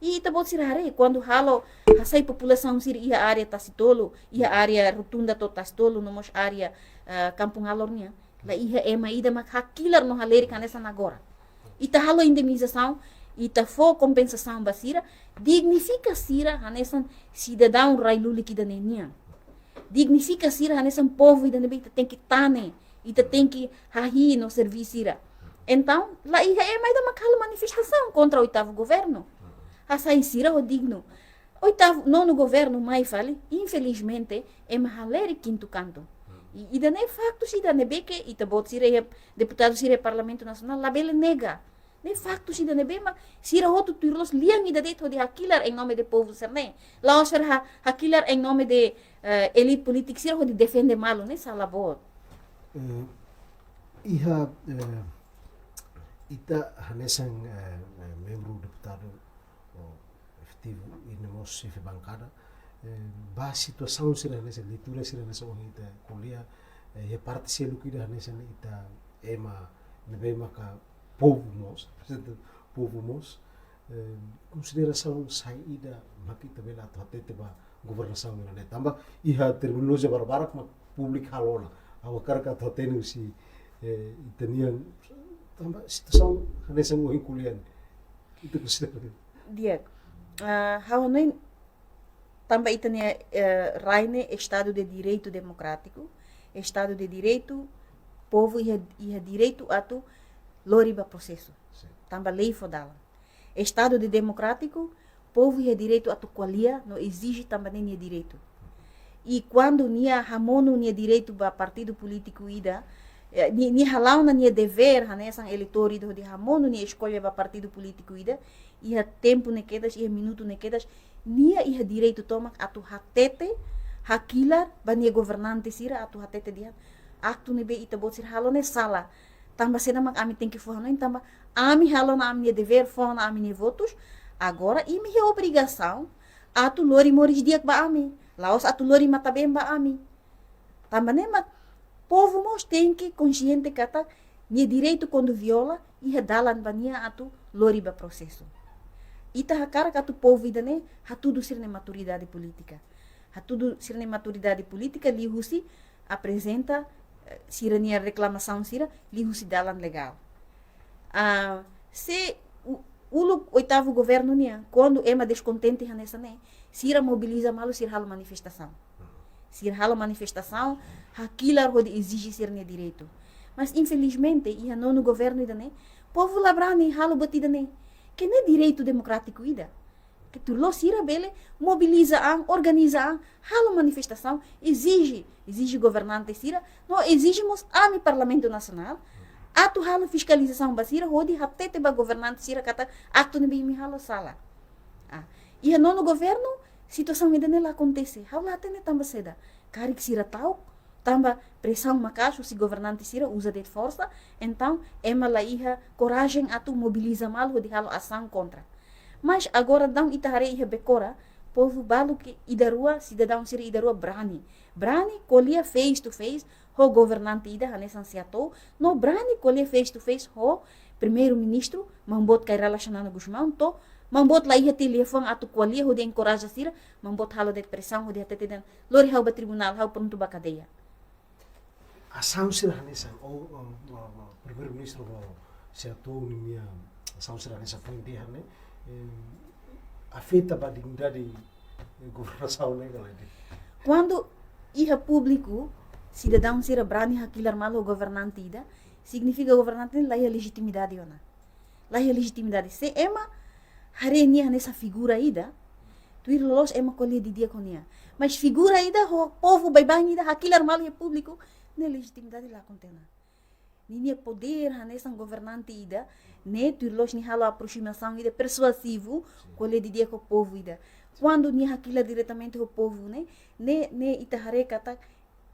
E ita bot sira hare, quando halo sai população sira ia área tacitolo, ia área rotunda to tacitolo, nomos área Kampung Alornia, la ia ema ida mak hakilar no haleri kanesa agora. Ita halo indemnização, ita fo compensação basira, dignifica sira hanesan cidadão railuli kida nenia. Dignifica sira hanesan povo ida nebe ita tem que tane, ita tem que hahi no serviço ira. Então, lá iha ema ida makala manifestação contra o oitavo governo. Hasai sira o digno. Nono governo mai fale, infelizmente, ema haleri quinto canto. E ida ne facto ida nebe que ita bot sira deputado sira Parlamento Nacional, la bele nega. Ne facto ida nebe ma sira hotu turlos liang ida deto de hakilar em nome de povo serne. Lá os hakilar em nome de elite política sira de defende malo, ne sala bot. Iha ita hanesan membro deputado efetivo e nemos chefe bancada ba situação sira nessa leitura sira nessa ita kuliah e parte se lukida nessa ita ema nebe maka povo mos consideração saída makita bela atete ba governação ne tamba iha terminologia barbarak mak publik halona awakar ka thotenu si itanian tamba situação nessa mo kuliah itu considera dia hawanoi tamba itania raine estado de direito democrático, estado de direito, povo ia direito atu loriba processo. Tamba lei fodala. Estado de democrático, povo ia direito atu qualia, não exige também nem direito. E quando nia hamono nia direito ba partido político ida ni halau na ni dever hanesan eleitor ida de hamono ni escolha ba partido político ida iha tempo nekedas iha minuto nekedas nia iha direito tomak atu hatete hakilar ba ni governante sira atu hatete dia aktu nebe ita bot sir halo ne sala tamba sena mak ami tem que forno tamba ami halo na ami dever forno ami ne votos agora imi é obrigação atu lori moris diak ba ami laos atu lori matabem ba ami tamba ne mak povo mos tem que consciente kata ni direito quando viola iha dalan ba nia atu lori ba processo ita hakara katu povo ida ne hatudu sirne maturidade política hatudu sirne maturidade política li husi apresenta sirania reclamação sira li husi dalan legal se o oitavo governo nia quando ema descontente hanessa ne sira mobiliza malu sir halo manifestação hakilar hode exige sirne direito mas infelizmente iha nono governo ida ne povo labrani halo batida ne que não é direito democrático ida que tu lo sira bele mobiliza organiza halo manifestação exige governante sira não exigimos ami parlamento nacional atu halo fiscalização basira hodi hatete ba governante sira kata atu ne bimi halo sala iha nono governo situação ida nela acontece halo atene tamba seda karik sira tau tamba pressão macacho se governante sira usa de força então ema la iha coragem atu mobiliza mal de halo ação contra mas agora dão itahare iha bekora povo balu que idarua cidadão sira idarua brani colia face to face ho governante ida hanesan siatou no brani colia face to face ho primeiro ministro mambot kai relacionado Guzmão to mambot la iha telefone atu colia ho de encoraja sira mambot halo de pressão ho de atete den lori hau ba tribunal hau pronto ba cadeia ação sira hanessa primeiro-ministro se atou minha ação sira hanessa foi dia né afeta a dignidade governação né galera quando iha público cidadão sira brani hakilar malo governante ida significa governante lá a legitimidade ona lá a legitimidade se ema harenia nessa figura ida tu ir los ema colhe de dia conia mas figura ida o povo baiban ida hakilar malo público ne legitimidade lá contena ni poder nessa governante ida ne tu los ni halo aproximação ida persuasivo colhe de dia com o povo ida quando ni hakila diretamente o povo ne itahare kata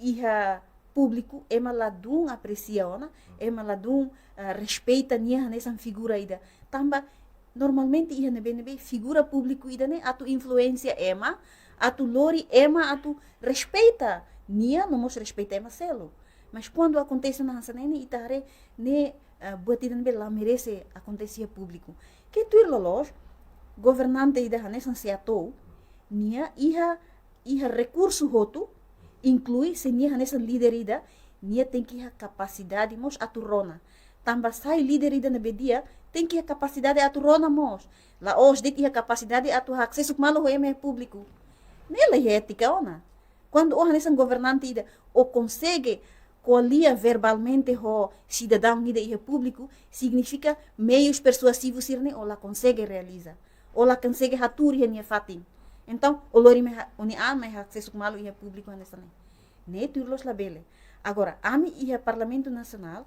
iha público ema ladum aprecia ona ema ladum respeita nia nessa figura ida tamba normalmente iha nebe figura público ida ne atu influência ema atu lori ema atu respeita nia não mos respeita ema selo mas quando acontece na hansa nene itahare ne batida nebe lá merece acontecia público que tu ir lolos governante ida hanesan siatou nia iha recurso hotu inclui se nia hanesan líder ida nia tem que iha capacidade mos aturona tamba sai líder ida na bedia tem que iha capacidade aturona mos la os det iha capacidade atu acesso malo ho eme público nela é ética ona quando o hanesan governante ida o consegue colia verbalmente o cidadão ida iha público significa meios persuasivos sirne ou la consegue realizar ou la consegue haturi nia fatin então o lori me uni ama acesso malo iha público nessa ne tu los labele agora ami iha parlamento nacional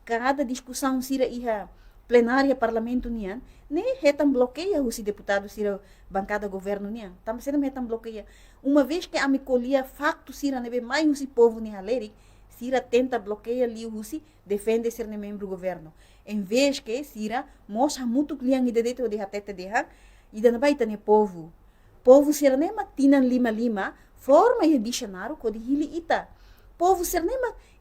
cada discussão sira iha plenária parlamento nian ne retam bloqueia os deputados sira bancada governo nian tam sendo retam bloqueia uma vez que ami colia facto sira nebe mais os povo ni haleri sira tenta bloqueia li os defende ser ne membro governo em vez que sira mostra muito cliente de dentro de hatete de ha e da baita ne povo sira ne matinan lima forma e dicionário ko de hili ita povo sira ne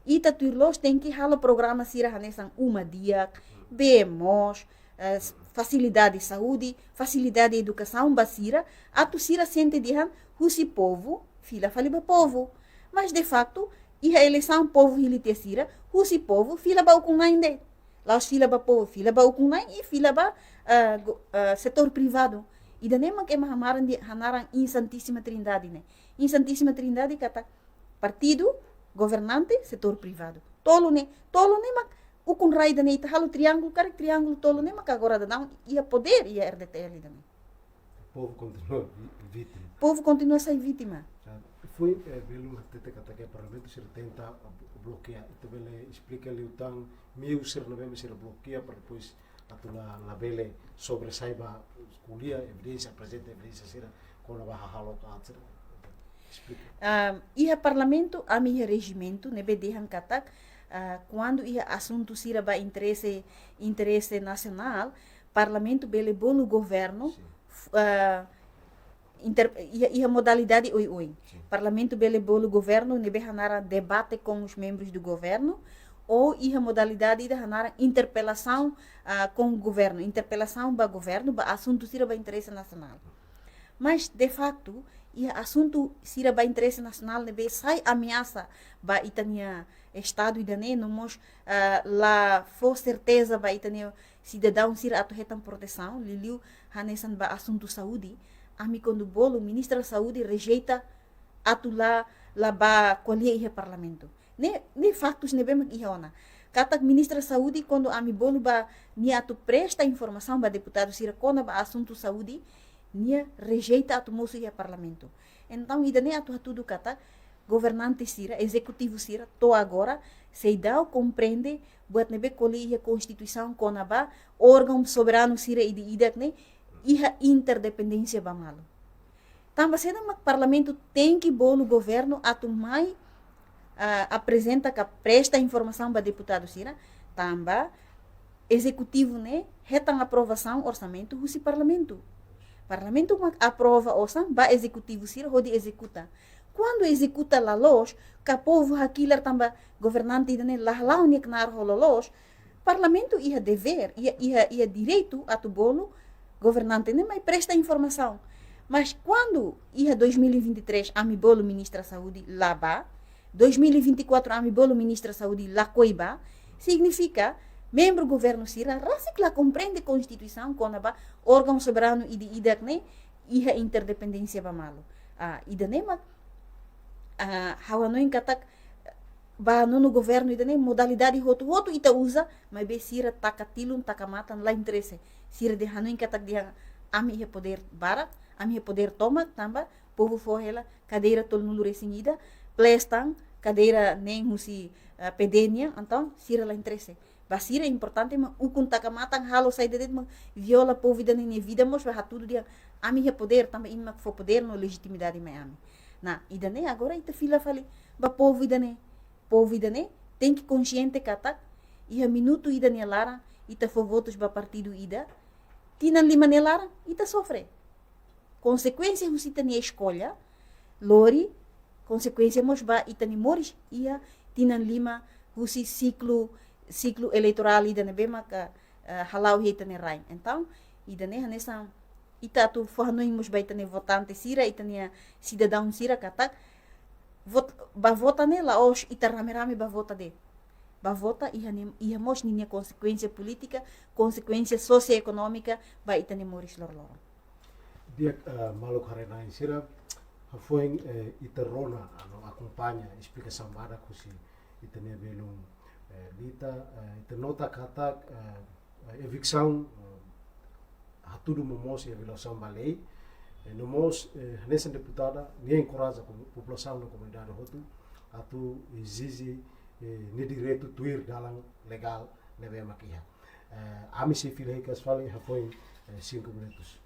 ita tuirlos tem que halo programa sira hanesan uma dia bemos facilidade de saúde facilidade de educação basira atu sira sente de han husi povo fila faliba povo mas de fato e a eleição povo hili te sira husi povo fila ba ukunai de lá os fila ba povo fila ba ukunai e fila ba setor privado e da nema que hanaran in Santíssima Trindade né in Santíssima Trindade kata partido governante setor privado tolo ne mak o com raida ne ita halo triângulo tolo ne mak agora da não ia poder ia RDTL também o povo continua vítima povo continua a ser vítima foi belum tete kata que parlamento sir tenta bloquear. Itu bele explica ali utang meu sir na bem sir bloqueia para depois atula la bele sobre saiba kuliah evidência apresenta evidência sira quando vai halo ka atsir. Explica. Iha parlamento a iha regimento nebe dehan katak quando iha assunto sira ba interesse nacional parlamento bele bolo governo iha modalidade oi. Parlamento bele bolo governo nebe hanara debate com os membros do governo ou iha modalidade da hanara interpelação com o governo, interpelação ba governo ba assunto sira ba interesse nacional. Mas de facto iha assunto sira ba interesse nacional nebe sai ameaça ba itania estado idane nomos la for certeza ba itania cidadão sira atu retam proteção liliu hanesan ba assunto saúde ami quando bolo ministra da saúde rejeita atu la ba colia iha parlamento ne factos nebe mak iha ona katak ministra da saúde quando ami bolo ba ni atu presta informação ba deputado sira kona ba assunto saúde nia rejeita atu moço iha parlamento. Então idane atu tudo kata governante sira executivo sira to agora seidao compreende buat nebe coli iha constituição kona ba órgão soberano sira idak ne iha interdependência ba malo. Tamba seda mak parlamento tem que bolo governo atu mai apresenta que presta informação ba deputado sira tamba executivo ne retang aprovação orçamento husi parlamento. Parlamento aprova orçam ba executivo sira hodi executa. Quando executa la luz, ka povo hakilar tamba governante idane lahlau nek nar hololos, parlamento iha dever, iha direito atu bolo governante ne mai presta informação. Mas quando iha 2023 ami bolo ministra da saúde lá ba, 2024 ami bolo ministra da saúde lá coiba, significa membro governo sira rasik la compreende constituição konaba órgão soberano idak ne iha interdependência ba malo. Idane mak hawanoin katak ba no governo idane modalidade hotu ita usa mas be sira takatilun takamatan la interesse sira de hanoin katak dia ami iha poder barak ami iha poder toma tamba povo forrela cadeira tol nulu resingida plestang cadeira nem husi pedenia então sira la interesse basira é importante mas ukun takamatan halo sai de mas viola povo idane ne vida mos vai tudo dia ami iha poder tamba ima fo poder no legitimidade mai ami. Na idane agora ita fila fali ba povo idane tem que consciente kata iha minuto idane lara ita fo votos ba partido ida tinan lima nelara ita sofre consequência husita ni escolha lori consequência mos ba ita ni moris ia tinan lima husi ciclo eleitoral idane bema ka halau hita ni rain então idane hanesa ita tu fornoi mus baitane votante sira itania cidadão sira katak vota nela os ita rame ba vota de ba vota iha mos ninia consequência política consequência socioeconômica ba itane moris lor Dia maluk harenai sira foi ita rona ano acompanha explicação bada kusi itania belum lita ita nota katak evicção tudo momos e violação da lei nomos nessa deputada nem encoraja a população da comunidade hotu atu exige ne direito tuir dalam legal neve makia ami se filei que as falem foi 5 minutos.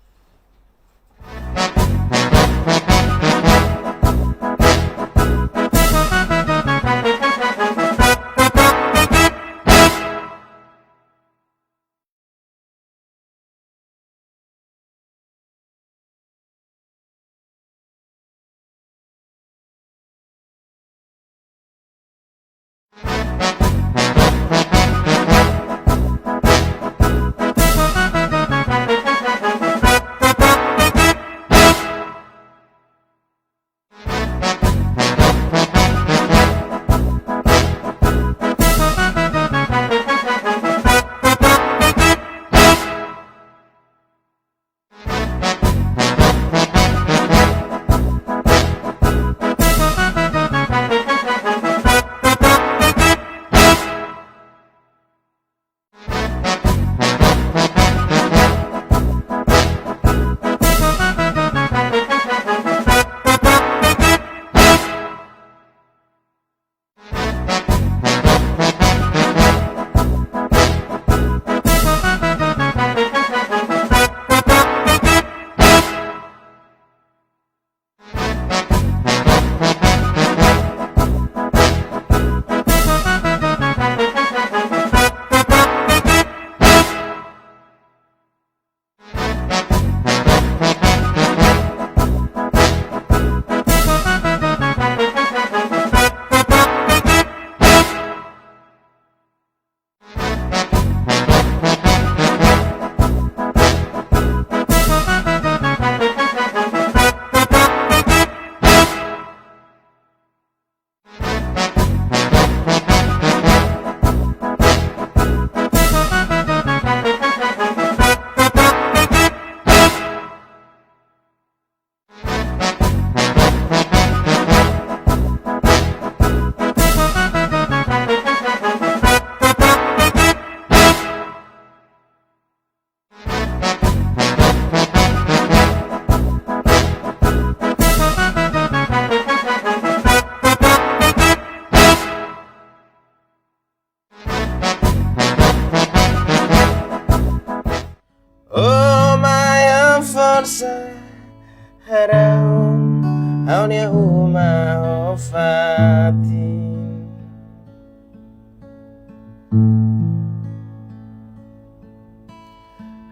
Haunia uma ofati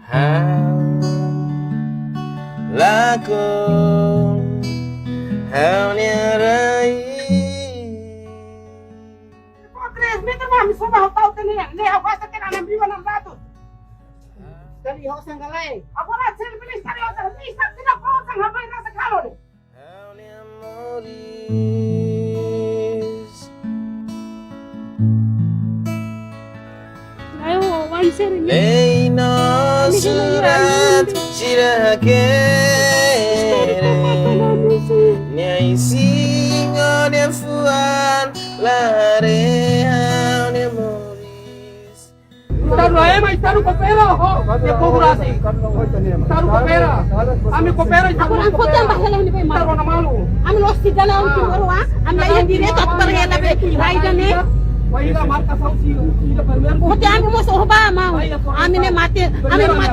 Hau lakon Haunia rai Por 3 metros mami sama hotel tene ne agora tem na biwa na rato. Dali hosan galai. Agora ser bilis tari hotel ni sak tidak hosan habai rasa kalau ni. Haunia moris Ayo, wan seri ni. Leino surat Shirakere Nyai singo dia fuan Lare Haunia moris Taruh ayam mai taruh kopera ho. Dia kogurasi. Taruh kopera. Ami kopera Aku nang kota mbah hela ni bay taruh mar. na malu. Ami hospital ang timurwa. Ami layan dire to par hela be raida ni. Wahila marka sausi. Ida permen. Hote ami mo sohba mau. Ami ne mati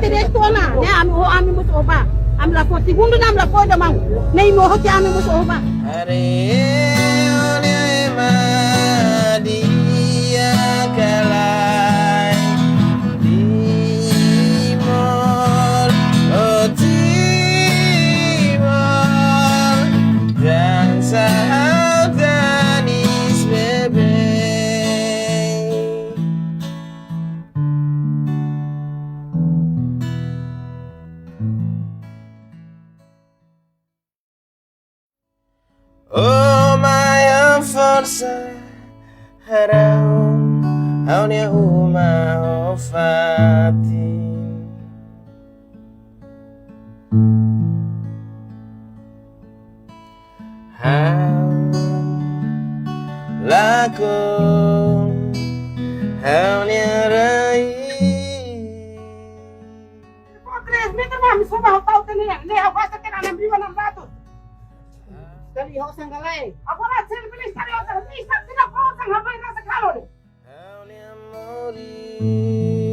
resto na. Ne ami mo sohba. Ami la ko segundo nam la ko da mau. Nei mo hote ami mo sohba. Hare Haunia dia kalai Timor oh Timor Dan sahautanis bebe Oh my força Harau Haunia uma ofati Hau lakon Haunia rai Por 3 metros mami sama hotel tene ne agora tem na biwa na rato. Dali hosan galai. Agora ser bilis tari hotel ni sak tidak hosan habai rasa kalau ni. Haunia moris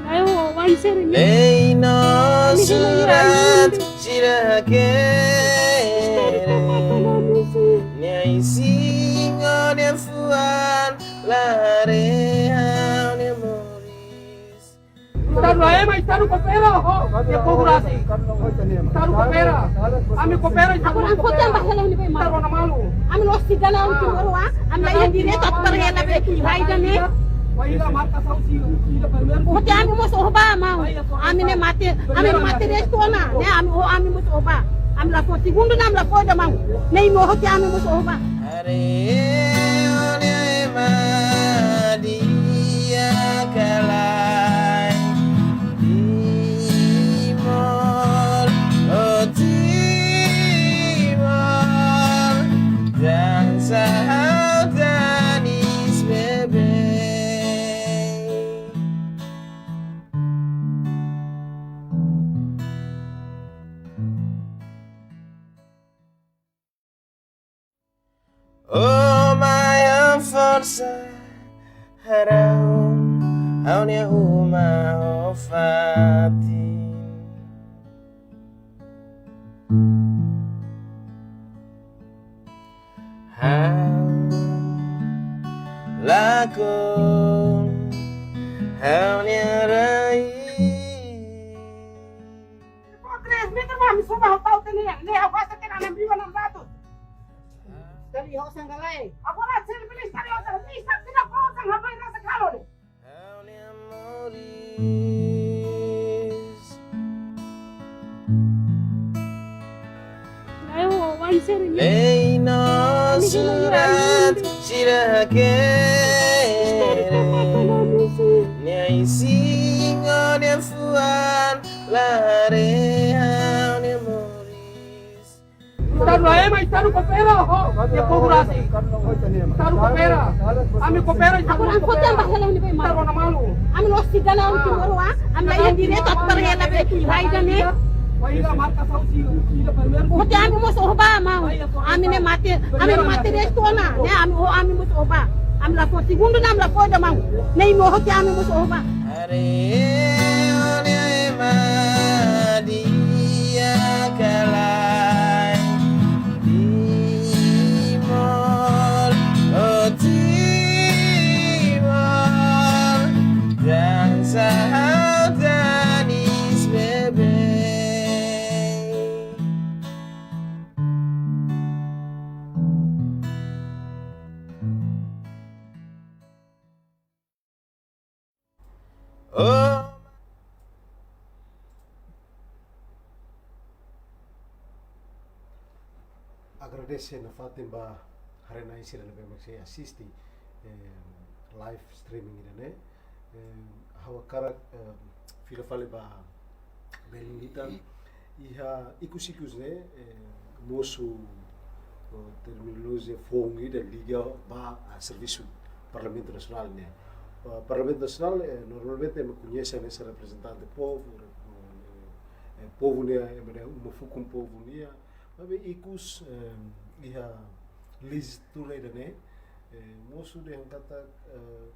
Ayo, wan seri ni. Leino surat Shirakere Nyai singo dia fuan Lare Haunia moris Taruh ayam mai taruh kopera ho. Dia kogurasi. Taruh kopera. Ami kopera Aku nang kota mbah hela ni bay mar. taruh na malu. Ami hospital ang timurwa. Ami layan dire to par hela be raida ni. Wahila marka sausi. Ida permen. Hote ami mo sohba mau. Ami ne mati resto na. Ne ami mo sohba. Ami la ko segundo nam la ko da mau. Nei mo hote ami mo sohba. Hare Haunia dia kalai Timor oh Timor Dan sahautanis bebe Oh my força Harau Haunia uma ofati Hau lakon Haunia rai Por 3 metros mami sama hotel tene ne agora tem na biwa na rato. Dali hosan galai. Agora ser bilis tari hotel ni sak tidak hosan habai rasa kalau ni. Haunia moris Ayo, wan seri ni. Leino surat Shirakere Nyai singo dia fuan Lare Haunia moris Taruh ayam mai taruh kopera ho. Dia kogurasi. Taruh kopera. Ami kopera Aku nang kota mbah hela ni bay mar. taruh na malu. Ami hospital ang timurwa. Ami layan dire to par hela be raida ni. Wahila marka sausi. Ida permen. Hote ami mo sohba mau. Ami ne mati resto na. Ne ami mo sohba. Ami la ko segundo nam la ko da mau. Nei mo hote ami mo sohba. Hare Haunia agradece na Fatimba Harena Isira na Bemaxe assiste live streaming ida né hawa karak fila fale ba belinita iha ikus né moço terminologia fongi da liga ba serviço Parlamento Nacional né Parlamento Nacional normalmente me conhece nesse representante povo povo né uma fukum povo né mas ikus iha legislatura ida né moço de kata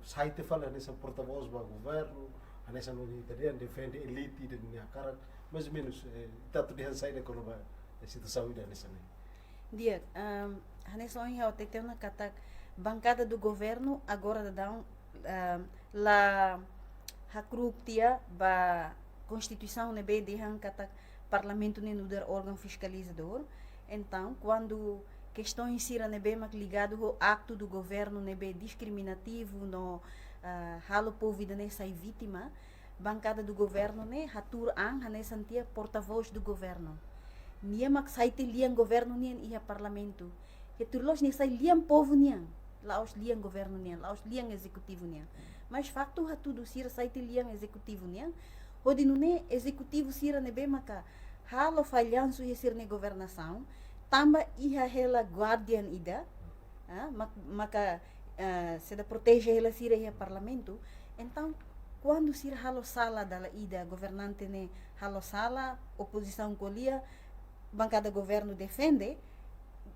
site fala nessa porta-voz do governo nessa não italiano defende elite de minha cara mais ou menos tanto de saída quando vai situação ida nessa né dia nessa onde eu tenho na kata bancada do governo agora dá la hakruk tia ba constituição ne be de kata parlamento ne no órgão fiscalizador então quando questões sira nebe mak ligado ao acto do governo nebe discriminativo no halo povo da nessa vítima bancada do governo ne hatur ang hane santia porta-voz do governo nia mak saite liang governo nian ia parlamento que turlos ne sai liang povo nian laos liang governo nian laos liang executivo nian mas facto hatu do sira saite liang executivo nian hodi nune executivo sira nebe maka halo falhanço e sir ne governação tamba iha hela guardian ida maka se da protege hela sira ia parlamento então quando sira halo sala dala ida governante ne halo sala oposição colia bancada governo defende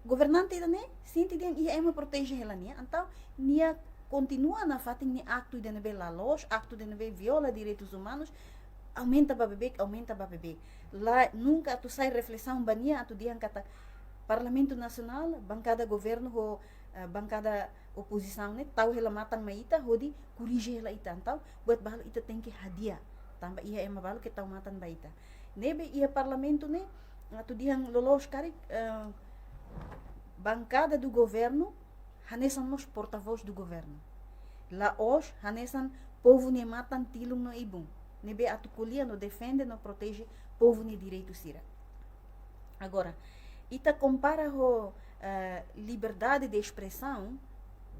governante ida ne sinti dia ia ema protege hela nia então nia continua na fating ni acto de nebe la los acto de nebe viola direitos humanos aumenta babebek lá nunca tu sai reflexão bania tu dia kata Parlamento Nacional, bancada governo ou bancada oposição, né? Tau hela matang maita, hodi corrige hela ita. Então, buat bahalo ita tem que hadia. Tamba ia ema bahalo que tau matan baita. Nebe ia parlamento, né? Tu diang lolos kari bancada do governo, hanesan nos porta-voz do governo. La os hanesan povo ne matan tilung no ibum. Nebe atu colia no defende, no protege povo ne direito sira. Agora, ita compara com liberdade de expressão,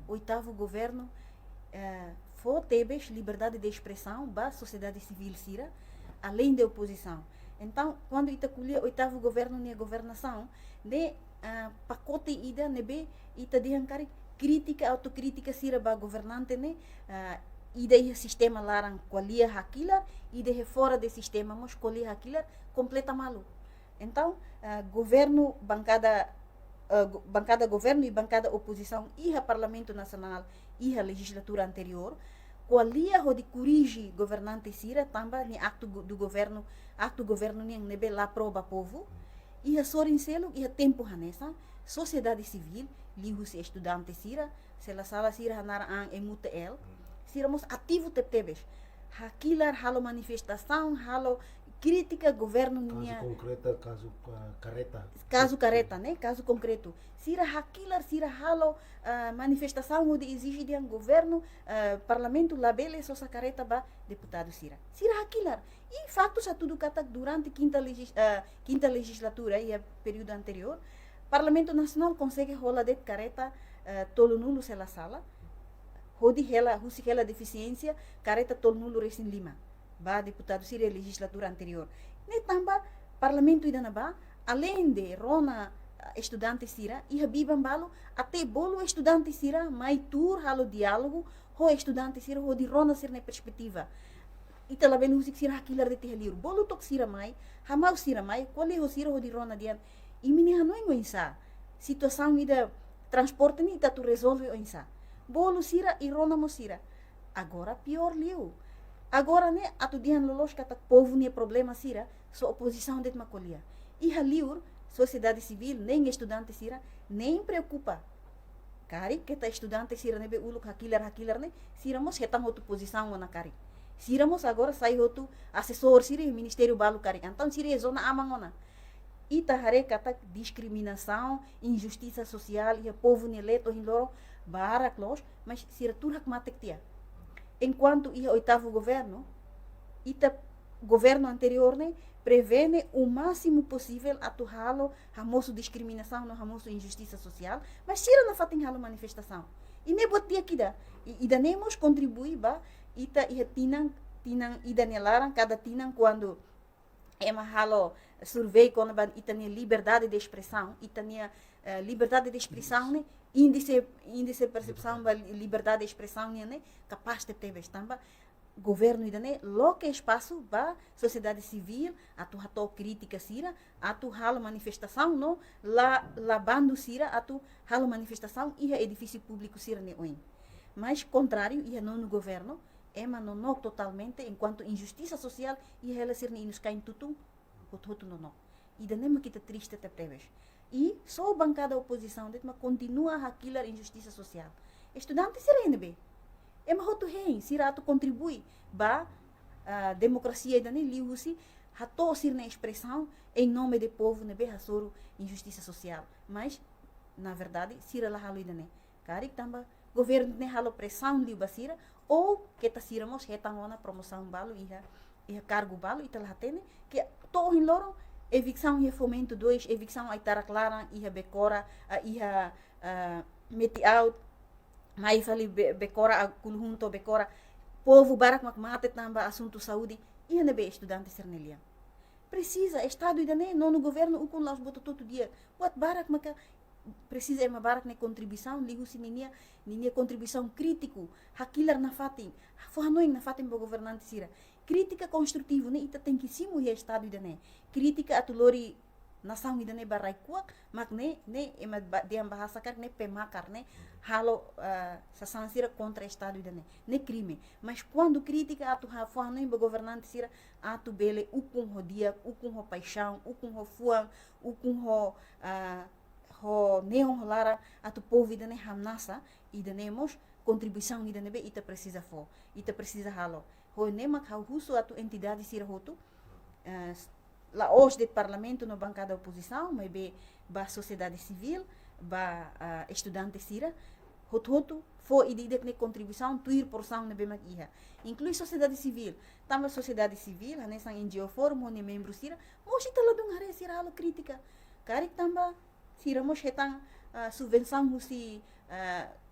oitavo governo, foi tebes liberdade de expressão, ba sociedade civil sira, além da oposição. Então, quando ita colhe oitavo governo ne governação, de pacote ida nebe ita dihankari crítica autocrítica sira ba governante ne ida ia sistema larang qualia hakilar, ida fora de sistema mas qualia hakilar completa malu. Então, governo, bancada governo e bancada oposição, iha Parlamento Nacional, iha legislatura anterior, qualia de corrige governante sira, tamba ni acto governo ni nebe la proba povo, iha sorin selo, iha tempo hanesa, sociedade civil, lihu se estudante sira, se la sala sira hanara ang emutel, sira mos ativo teptebes, hakilar halo manifestação, halo crítica governo nia caso careta né caso concreto sira hakilar sira halo manifestação onde exige de governo parlamento labele sosa careta ba deputado sira hakilar e fatos a tudo kata durante quinta legislatura e período anterior Parlamento Nacional consegue rola de careta tolo nulo se la sala hodi hela deficiência careta tolo nulo resin lima ba deputado sira legislatura anterior. Ne tamba parlamento ida ba além de rona estudante sira iha bibam balo até bolo estudante sira mai tur halo diálogo ho estudante sira ho di rona sira ne perspectiva. Ita la benu sira hakilar de tehlir bolo tok sira mai hamau sira mai quali ho sira ho di rona dian imini hanoi ngoinsa situação ida transporte ni ita tu resolve oinsa bolo sira e rona mo sira agora pior liu. Agora, né, atu dihan lolos kata povo ne problema sira, so oposição det macolia. Iha liur, sociedade civil, nem estudante sira, nem preocupa. Kari, kita estudante sira nebe uluk hakilar ne, sira mos hetang hotu posição na kari. Sira mos agora sai hotu assessor sira e ministério balu kari. Então sira é zona amangona. Ita hare kata discriminação, injustiça social, e povo ne leto hindoro, barak los, mas sira turhak matek tia. Enquanto ia oitavo governo, ita governo anterior né prevê né, o máximo possível a tu halo hamoso discriminação, não hamoso injustiça social, mas tira na fatin halo manifestação. E ne botia kida. E danemos contribui ba ita tinang ida nelaran cada tinang quando ema halo survey quando ba ita ne liberdade de expressão, ita ne liberdade de expressão né índice percepção ba liberdade de expressão né capaz de ter estamba governo idane loque espaço ba sociedade civil atu hato crítica sira atu halo manifestação no la bando sira atu halo manifestação e edifício público sira ne oin mas contrário e não no governo ema no totalmente enquanto injustiça social e ela ser ne inus kain tutu hotu no e danema kita triste te preves e só bancada oposição det ma continua a killer injustiça social estudante sira NB ema hotu hein sira atu contribui ba democracia idane liusi hato sir na expressão em nome do povo nebe hasoro injustiça social mas na verdade sira la halo idane karik tamba governo ne halo pressão li basira ou que ta siramos retangona promoção balo iha cargo balo itala hatene que to in loro evicção e fomento 2 evicção aitara clara iha becora iha meti out mai fali becora a culhunto becora povo barak mak mate tamba assunto saúde e nebe estudante sernelia precisa estado idane no governo ukun laus boto todo dia wat barak maka precisa ema barak ne contribuição ligu sininia ninia contribuição crítico hakilar na fatin fohanoing na fatin bo governante sira crítica construtivo ne ita tem que simu e estado idane crítica atulori nação idane barai kuak mak ne ema diam bahasa kar ne pemakar ne halo sasansira contra estado idane ne crime mas quando crítica atu ha fohanoing bo governante sira atu bele ukun ho dia ukun ho paixão ukun ho fuang ukun ho ho neon lara atu povo idane hamnasa idanemos contribuição idane be ita precisa fo ita precisa halo ho nema ka huso atu entidade sira hotu la os de parlamento no bancada oposição mas be ba sociedade civil ba estudante sira hotu fo idide ne contribuição tuir porção ne be mak iha inclui sociedade civil tamba sociedade civil hanesan NGO forum ne membro sira moshi taladung hare sira halo crítica karik tamba siramos retang subvenção husi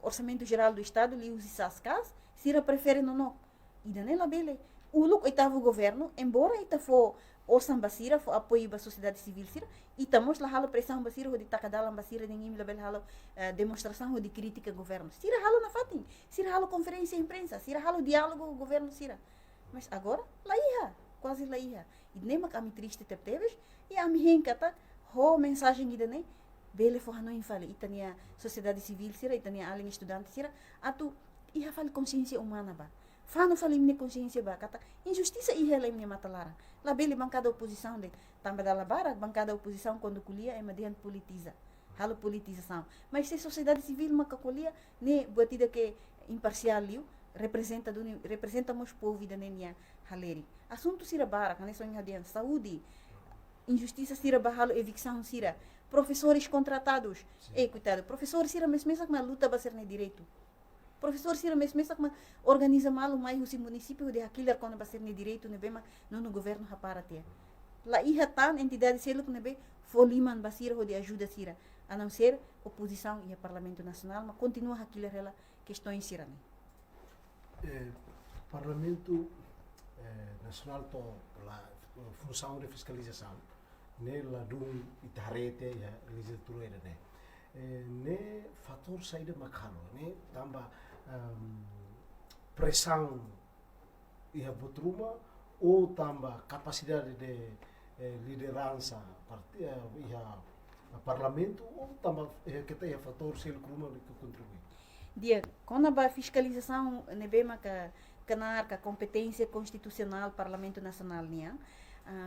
orçamento geral do estado li husi saskas sira prefere no idane la bele uluk oitavo governo embora ita fo orçam basira fo apoio ba sociedade civil sira itamos la halo pressão basira ho di takadalam basira dingim la bel halo demonstração ho di crítica governo sira halo na fatin sira halo conferência imprensa sira halo diálogo governo sira mas agora la iha quase la iha idne mak ami triste teves e ami henkata ho mensagem idane bele for no infale itania sociedade civil sira itania além estudante sira atu iha fal consciência humana ba fano falimne consciência ba kata injustiça iha lemne matalara la bele bancada oposição de tamba da labara bancada oposição quando culia é mediante politiza halo politização mas se sociedade civil makakolia ne batida que imparcial liu representamos povo da nenia haleri assunto sira bara kane sonha de saúde injustiça sira bahalo evicção sira professores contratados coitado professor sira mesmo que luta ba ser ne direito professor sira mesmo que organiza mal mais o município de aquilo quando ba ser ne direito ne bema no governo raparatia la iha tan entidade selo que ne be foliman basira de ajuda sira a não ser oposição e parlamento nacional mas continua aquilo ela questões sira ne parlamento nacional to la função de fiscalização ne la dum itarete ya legislatura ne ne fator saída makalo ne tamba pressão ia botruma ou tamba capacidade de liderança ia parlamento ou tamba que tem fator sel kruma que contribui dia quando a fiscalização ne bema ka competência constitucional parlamento nacional nia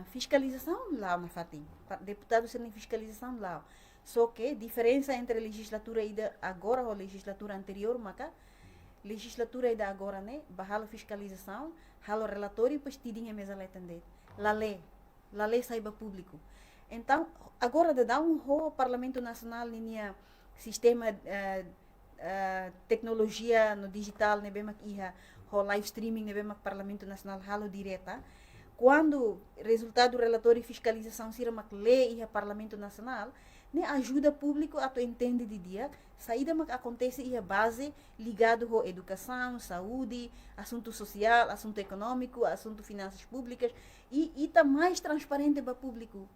fiscalização lá na fatin deputado sendo fiscalização lá só que diferença entre a legislatura e agora ou legislatura anterior maca legislatura e da agora né bahalo fiscalização halo relatório pois tidinha mesa lá entender la lei saiba público então agora da ho parlamento nacional linha sistema tecnologia no digital ne bema iha ho live streaming ne bema parlamento nacional halo direta quando resultado do relatório de fiscalização sira mak lei e a Parlamento Nacional, né, ajuda público a tu entende de dia, saída mak acontece e a base ligado com educação, saúde, assunto social, assunto econômico, assunto finanças públicas e tá mais transparente para público.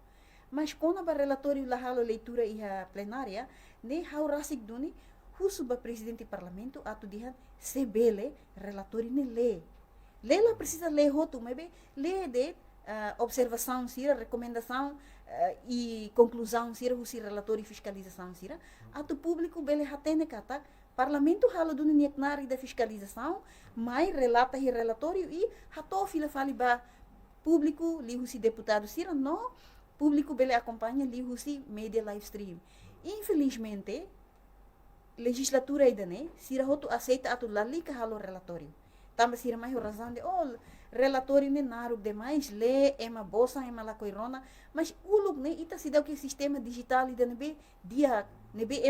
Mas quando o relatório lá a leitura e a plenária, né, how rasik duni, husu ba presidente do parlamento atu dihan sebele relatório ne lê. Lela precisa ler roto, mas bem, ler de observação, sira, recomendação e conclusão, sira, o relatório e fiscalização, sira. Atu público, bele hatene kata, parlamento halo do nieknari da fiscalização, mas relata e relatório e hato fila fali ba público, li o deputado, sira, não, público bele acompanha, li o media live stream. Infelizmente, legislatura ainda, né, sira roto aceita atu lalika halo relatório. Também sira mais razão de relatório ne naruk demais lê ema bosan ema la coirona mas uluk ne ita se deu que sistema digital ida nebe dia nebe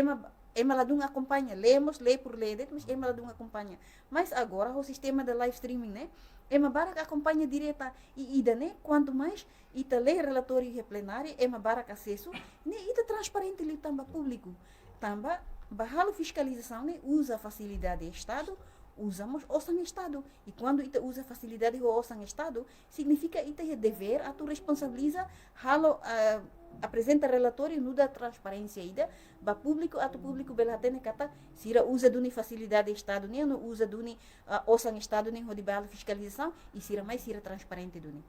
ema la dung acompanha lemos lê por lê mas ema la dung acompanha mas agora o sistema de live streaming né ema barak acompanha direta e ida né quanto mais ita lê relatório e plenário ema barak acesso ne ita transparente li tamba público tamba bahalo fiscalização né usa a facilidade do Estado usamos o Estado. E quando ita usa facilidade do o Estado, significa ita é dever, a tu responsabiliza, halo apresenta relatório, no da transparência ida, ba público, a tu público bela tene kata, sira usa duni facilidade do Estado, nem não usa duni o Estado, nem de bala fiscalização, e sira mais sira transparente duni.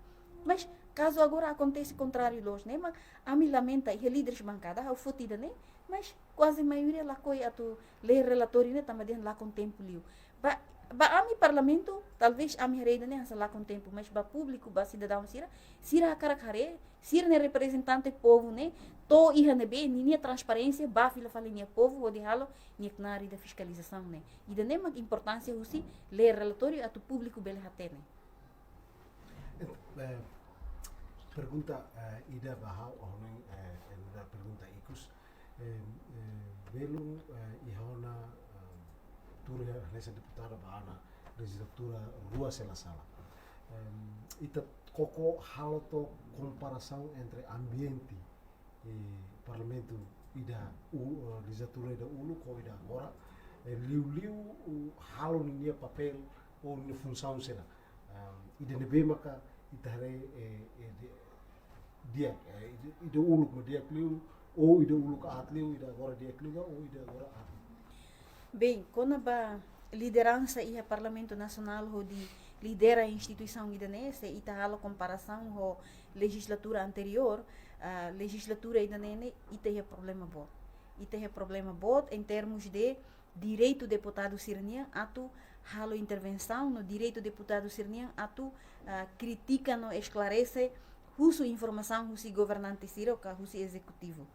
Mas, caso agora acontece contrário los, né? Mas a me lamenta, e líderes bancada, a fotida, né? Mas quase a maioria lá coi a tu ler relatório, né? Também lá com tempo liu. Ba a mi parlamento, talvez a minha reida né, lá com tempo, mas ba público, ba cidadão, sira a caracare, sira ne representante povo, né, to iha nebe, ninha transparência, ba fila fala ninha povo, o de halo, ninha knari da fiscalização, né. E da nema importância, usi, ler relatório a tu público bele hatene. Pergunta ida bahau, ohnen, pergunta ikus, belum ihona turya nessa deputada bahana legislatura rua sela sala ita koko halo to comparação entre ambiente e parlamento ida legislatura ida ulu ko ida agora liu halo nia papel ou ni função sela ida nebe maka ita re dia ida ulu ko dia liu ou ida ulu ka atliu ida agora dia liu ou ida agora atliu. Bem, quando a liderança e o Parlamento Nacional onde lidera a instituição idanese e está a comparação com a legislatura anterior, a legislatura idanese tem problema bom. E tem problema bom em termos de direito deputado sirnian a tu halo intervenção no direito deputado sirnian a tu critica no esclarece uso informação uso governante sira ou uso executivo.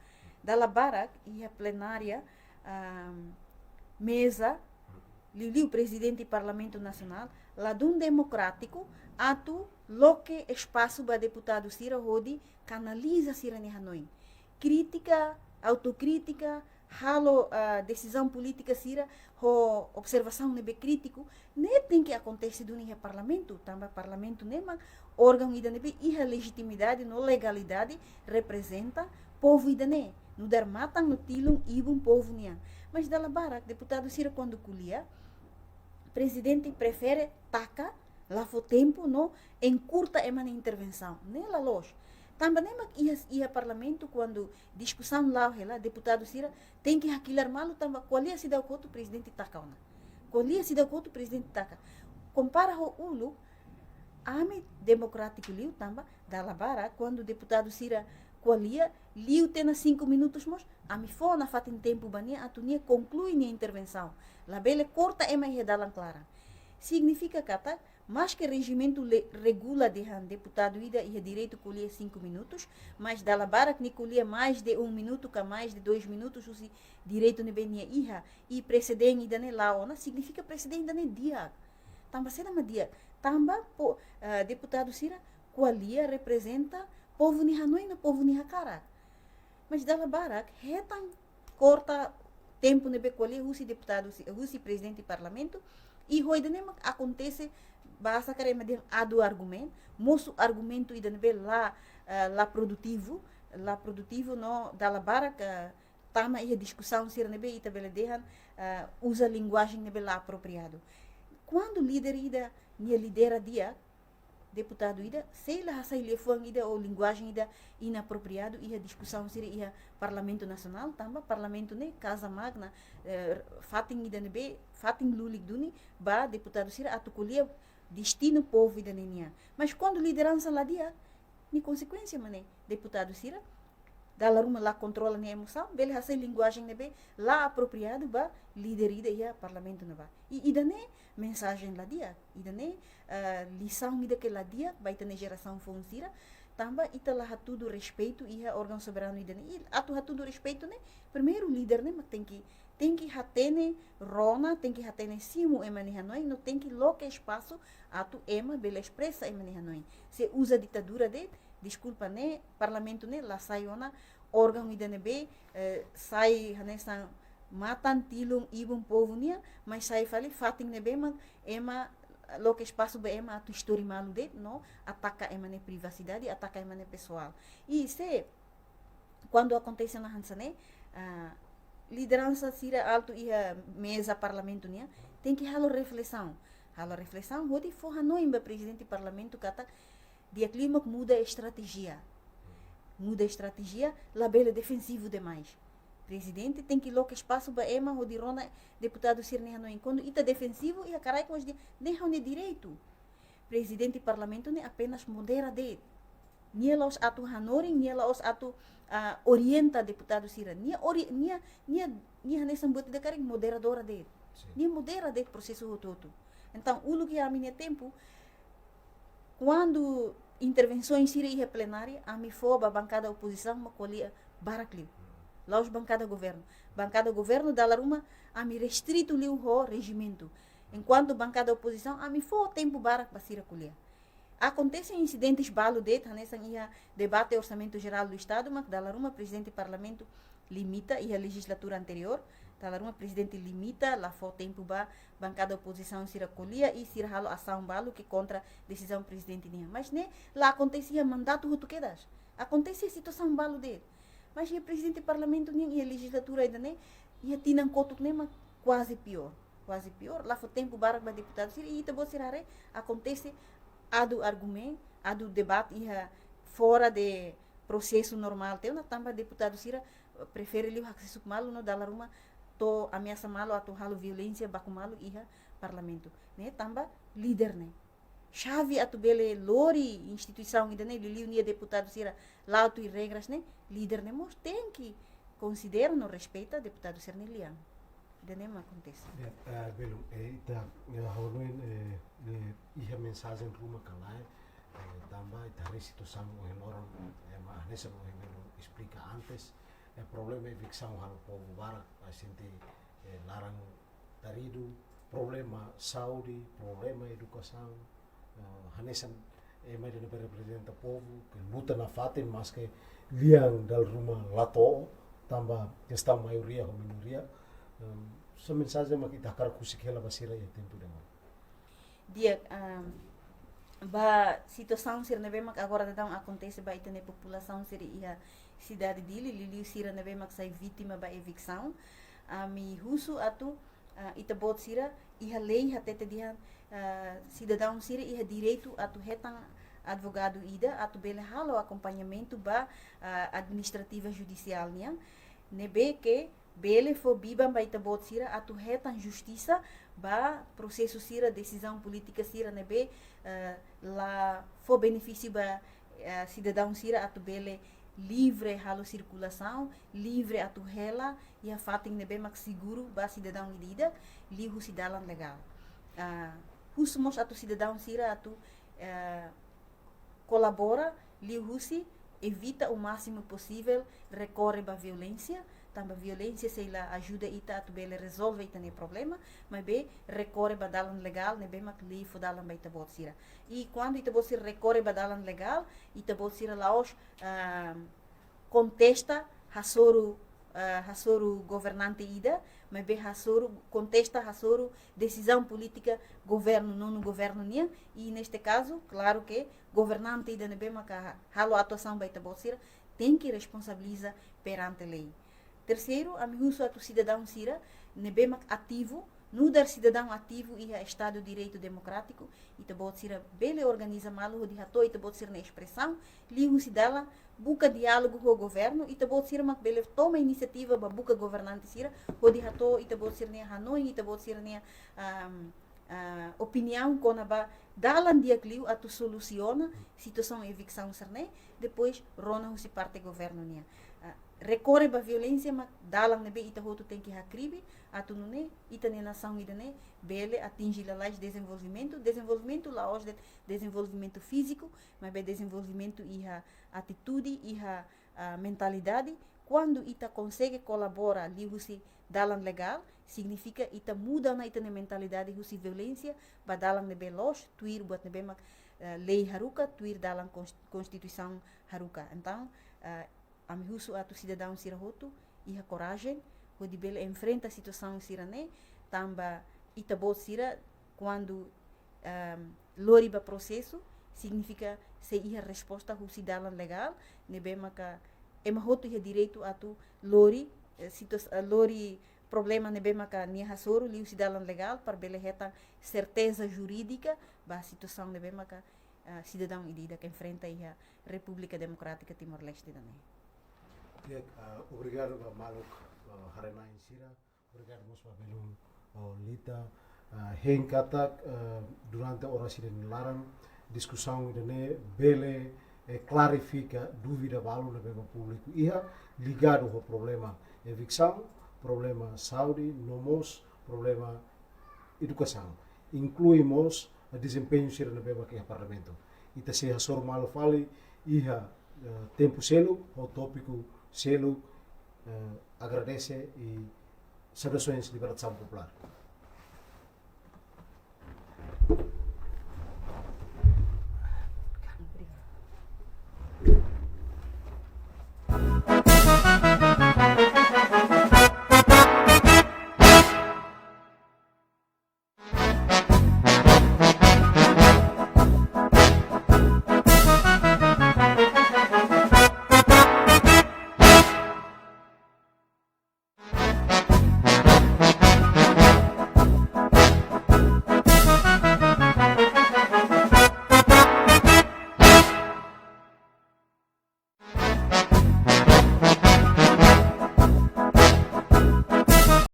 Da la barak e a plenária mesa, o presidente do Parlamento Nacional, lá de democrático, atu loque espaço para deputado sira rodi canaliza sira ne Hanoi. Crítica, autocrítica, halo decisão política sira, ho observação nebe crítico, ne tem que acontecer do no Parlamento, também Parlamento nema órgão ida nebe e a legitimidade no legalidade representa povo ida ne. No dar matang no tilung ibum povo niya. Mas da barak, deputado sira quando culia, presidente prefere taca, lá for tempo, no, encurta emana intervenção. Nela loja. Também ia parlamento quando discussão lá, deputado sira, tem que haquilar malo, também, qual ia se dar o presidente taca, ona. Qual ia se dar o presidente taca. Compara o ulu, ame democrático liu, também, da barak, quando deputado sira qualia, liu tena 5 minutos, mas a mi fona fatin tempo bania, a tunia conclui a intervenção. La bele corta e mais redalan clara. Significa que mais que regimento regula de deputado ida e direito colher 5 minutos, mas da la barak ni colher mais de 1 minuto, que mais de 2 minutos, o direito ne benia iha, e precedente ida ne laona, significa precedente ida ne dia. Tamba será uma dia. Tamba, deputado sira, qualia representa povo ni Hanoi na povo ni Hakara. Mas dala barak, retan corta tempo nebe colher, rusi deputado, rusi presidente do parlamento, e hoje nem acontece bahasa karema dia adu argumento, moço argumento ida nebe lá produtivo no dala baraka tama ia discussão sira nebe ita bele dehan usa linguagem nebe lá apropriado. Quando líder ida nia lidera dia deputado ida sei lá sai lefuang ida ou linguagem ida inapropriado ia discussão sira ia parlamento nacional tamba parlamento ne casa magna fating ida nebe fating lulik duni ba deputado sira atu kulia destino povo ida nenia mas quando liderança lá dia ni consequência mané deputado sira dala ruma lá controla a emoção bele hasa linguagem nebe lá apropriado ba líder ida ia parlamento na ba e ida ne mensagem lá dia ida ne lição ida que lá dia vai ter geração funsira tamba ita lá tudo respeito ia órgão soberano ida ne atu tudo respeito ne primeiro líder ne tem que hatene rona tem que hatene simo emani hanoi não tem que loque espaço atu ema bele expressa emani hanoi se usa ditadura de desculpa né parlamento né lá saiona órgão ida nebe sai hanesan matan tilung ibum povo nia mas sai fali fating nebe mas ema loque espaço be ema atu história malu de no ataca ema ne privacidade ataca ema ne pessoal e se quando acontece na hansane liderança sira alto e a mesa parlamento nia tem que halo reflexão hodi forra no imba presidente parlamento kata dia clima muda a estratégia labelo defensivo demais presidente tem que locar espaço para ema ou de rona deputado sirne hanoin quando ita defensivo e a carai com os de nem direito presidente parlamento ne apenas modera de nia os atu hanori nia os atu orienta deputado sira nia hanesan buat de carai moderadora de nia modera de processo todo então o que a minha tempo quando intervenções siri plenária a me for a bancada oposição ma colia baracli lá os bancada governo da laruma a me restrito li o regimento enquanto bancada oposição a me for tempo barac basira colia acontecem incidentes balo de nessa ia debate orçamento geral do estado mas da laruma presidente do parlamento limita e a legislatura anterior talaruma presidente limita lá for tempo ba bancada oposição sira colia e sira halo ação balo que contra decisão presidente nia mas né lá acontecia mandato hutu quedas acontece situação balo de mas o presidente do parlamento nia e a legislatura ainda né ia tinang kotuk né mas quase pior lá for tempo barak ba deputado sira e tabo sirare acontece adu argumento adu debate ia fora de processo normal tem na tamba deputado sira prefere li hakse malu no dalar uma to ameaça malo atu halo violência baku malu iha parlamento né tamba líder né chave atu bele lori instituição ida né lili unia deputado sira lauto e regras né líder né mos tem que considera no respeita deputado sira né liang ida né acontece belum ita haunuin iha mensagem ruma kalai tamba ita situação o orang nessa explica antes o problema é evicção halo povo barak a gente larang tarido problema saúde problema educação hanesan mais de representa povo que luta na fatem mas que liang dal rumah lato tamba esta maioria ou minoria essa mensagem mas kita kar kusik hela basira ya tempo demora dia ba situação sir nebe mak agora dadang acontece ba itane população sir ia cidade dele lili sira nebe mak sai vítima ba evicção mi husu atu itabot sira iha lei hatete dia cidadão sira iha direito atu hetang advogado ida atu bele halo acompanhamento ba administrativa judicial nia nebe que bele fo biba ba itabot sira atu hetang justiça ba processo sira decisão política sira nebe lá for benefício ba cidadão sira atu bele livre halo circulação livre atu hela e a fating nebe mak seguro ba cidadão idida lihu sidalan legal husmos atu cidadão sira atu colabora lihu si evita o máximo possível recorre ba violência tamba violência sei lá ajuda ita atu bele resolve ita ne problema mas be recorre ba dalan legal ne be mak li fo dalan ba ita bot sira e quando ita bot sira recorre ba dalan legal ita bot sira laos contesta hasoro hasoro governante ida, mas bem hasoro contesta hasoro decisão política governo não no governo nia, e neste caso claro que governante ida nebe maka halo atuação baita bolsira tem que responsabilizar perante a lei. Terceiro, a miúso a cidadão sira nebe mak ativo no dar cidadão ativo e a Estado de Direito Democrático, e também ser bele organiza malo de rato e também ser na expressão, liu se dela buca diálogo com o governo e também ser mak bele toma iniciativa para buca governante sira, o de rato e também ser na Hanoi e também ser na opinião quando ba dalam dia clio a tu soluciona situação evicção serne, depois rona se parte governo nia. Recorre para violência, mas dalam nebe ita hotu tem que hacribe, atu nune ita ne nação ida ne bele atinge lá de desenvolvimento lá hoje de desenvolvimento físico, mas be desenvolvimento iha atitude, iha mentalidade. Quando ita consegue colaborar ali husi dalam legal, significa ita muda na ita ne mentalidade husi violência, ba dalam nebe los, tuir buat nebe mak lei haruka, tuir dalam constituição haruka. Então ami husu atu cidadão sira hotu iha coragem de bele enfrenta a situação sira ne tamba ita bot sira quando lori ba processo significa se iha resposta husi dalam legal nebe maka ema hotu iha direito atu lori lori problema nebe maka nia hasoro liu si dalam legal para bele heta certeza jurídica ba situação nebe maka cidadão idida que enfrenta iha República Democrática Timor-Leste da ne. Obrigado a Maluk Harenai Sira, obrigado mos Babelum Lita, Henkatak durante a hora sira nilaran, discussão idane bele clarifica dúvida balu na bema público ia ligado ao problema evicção, problema saúde, nomos, problema educação. Incluímos o desempenho sira na bema que é parlamento. Ita se hasor malo fale ia tempo selo o tópico selo agradece e saudações de Liberação Popular.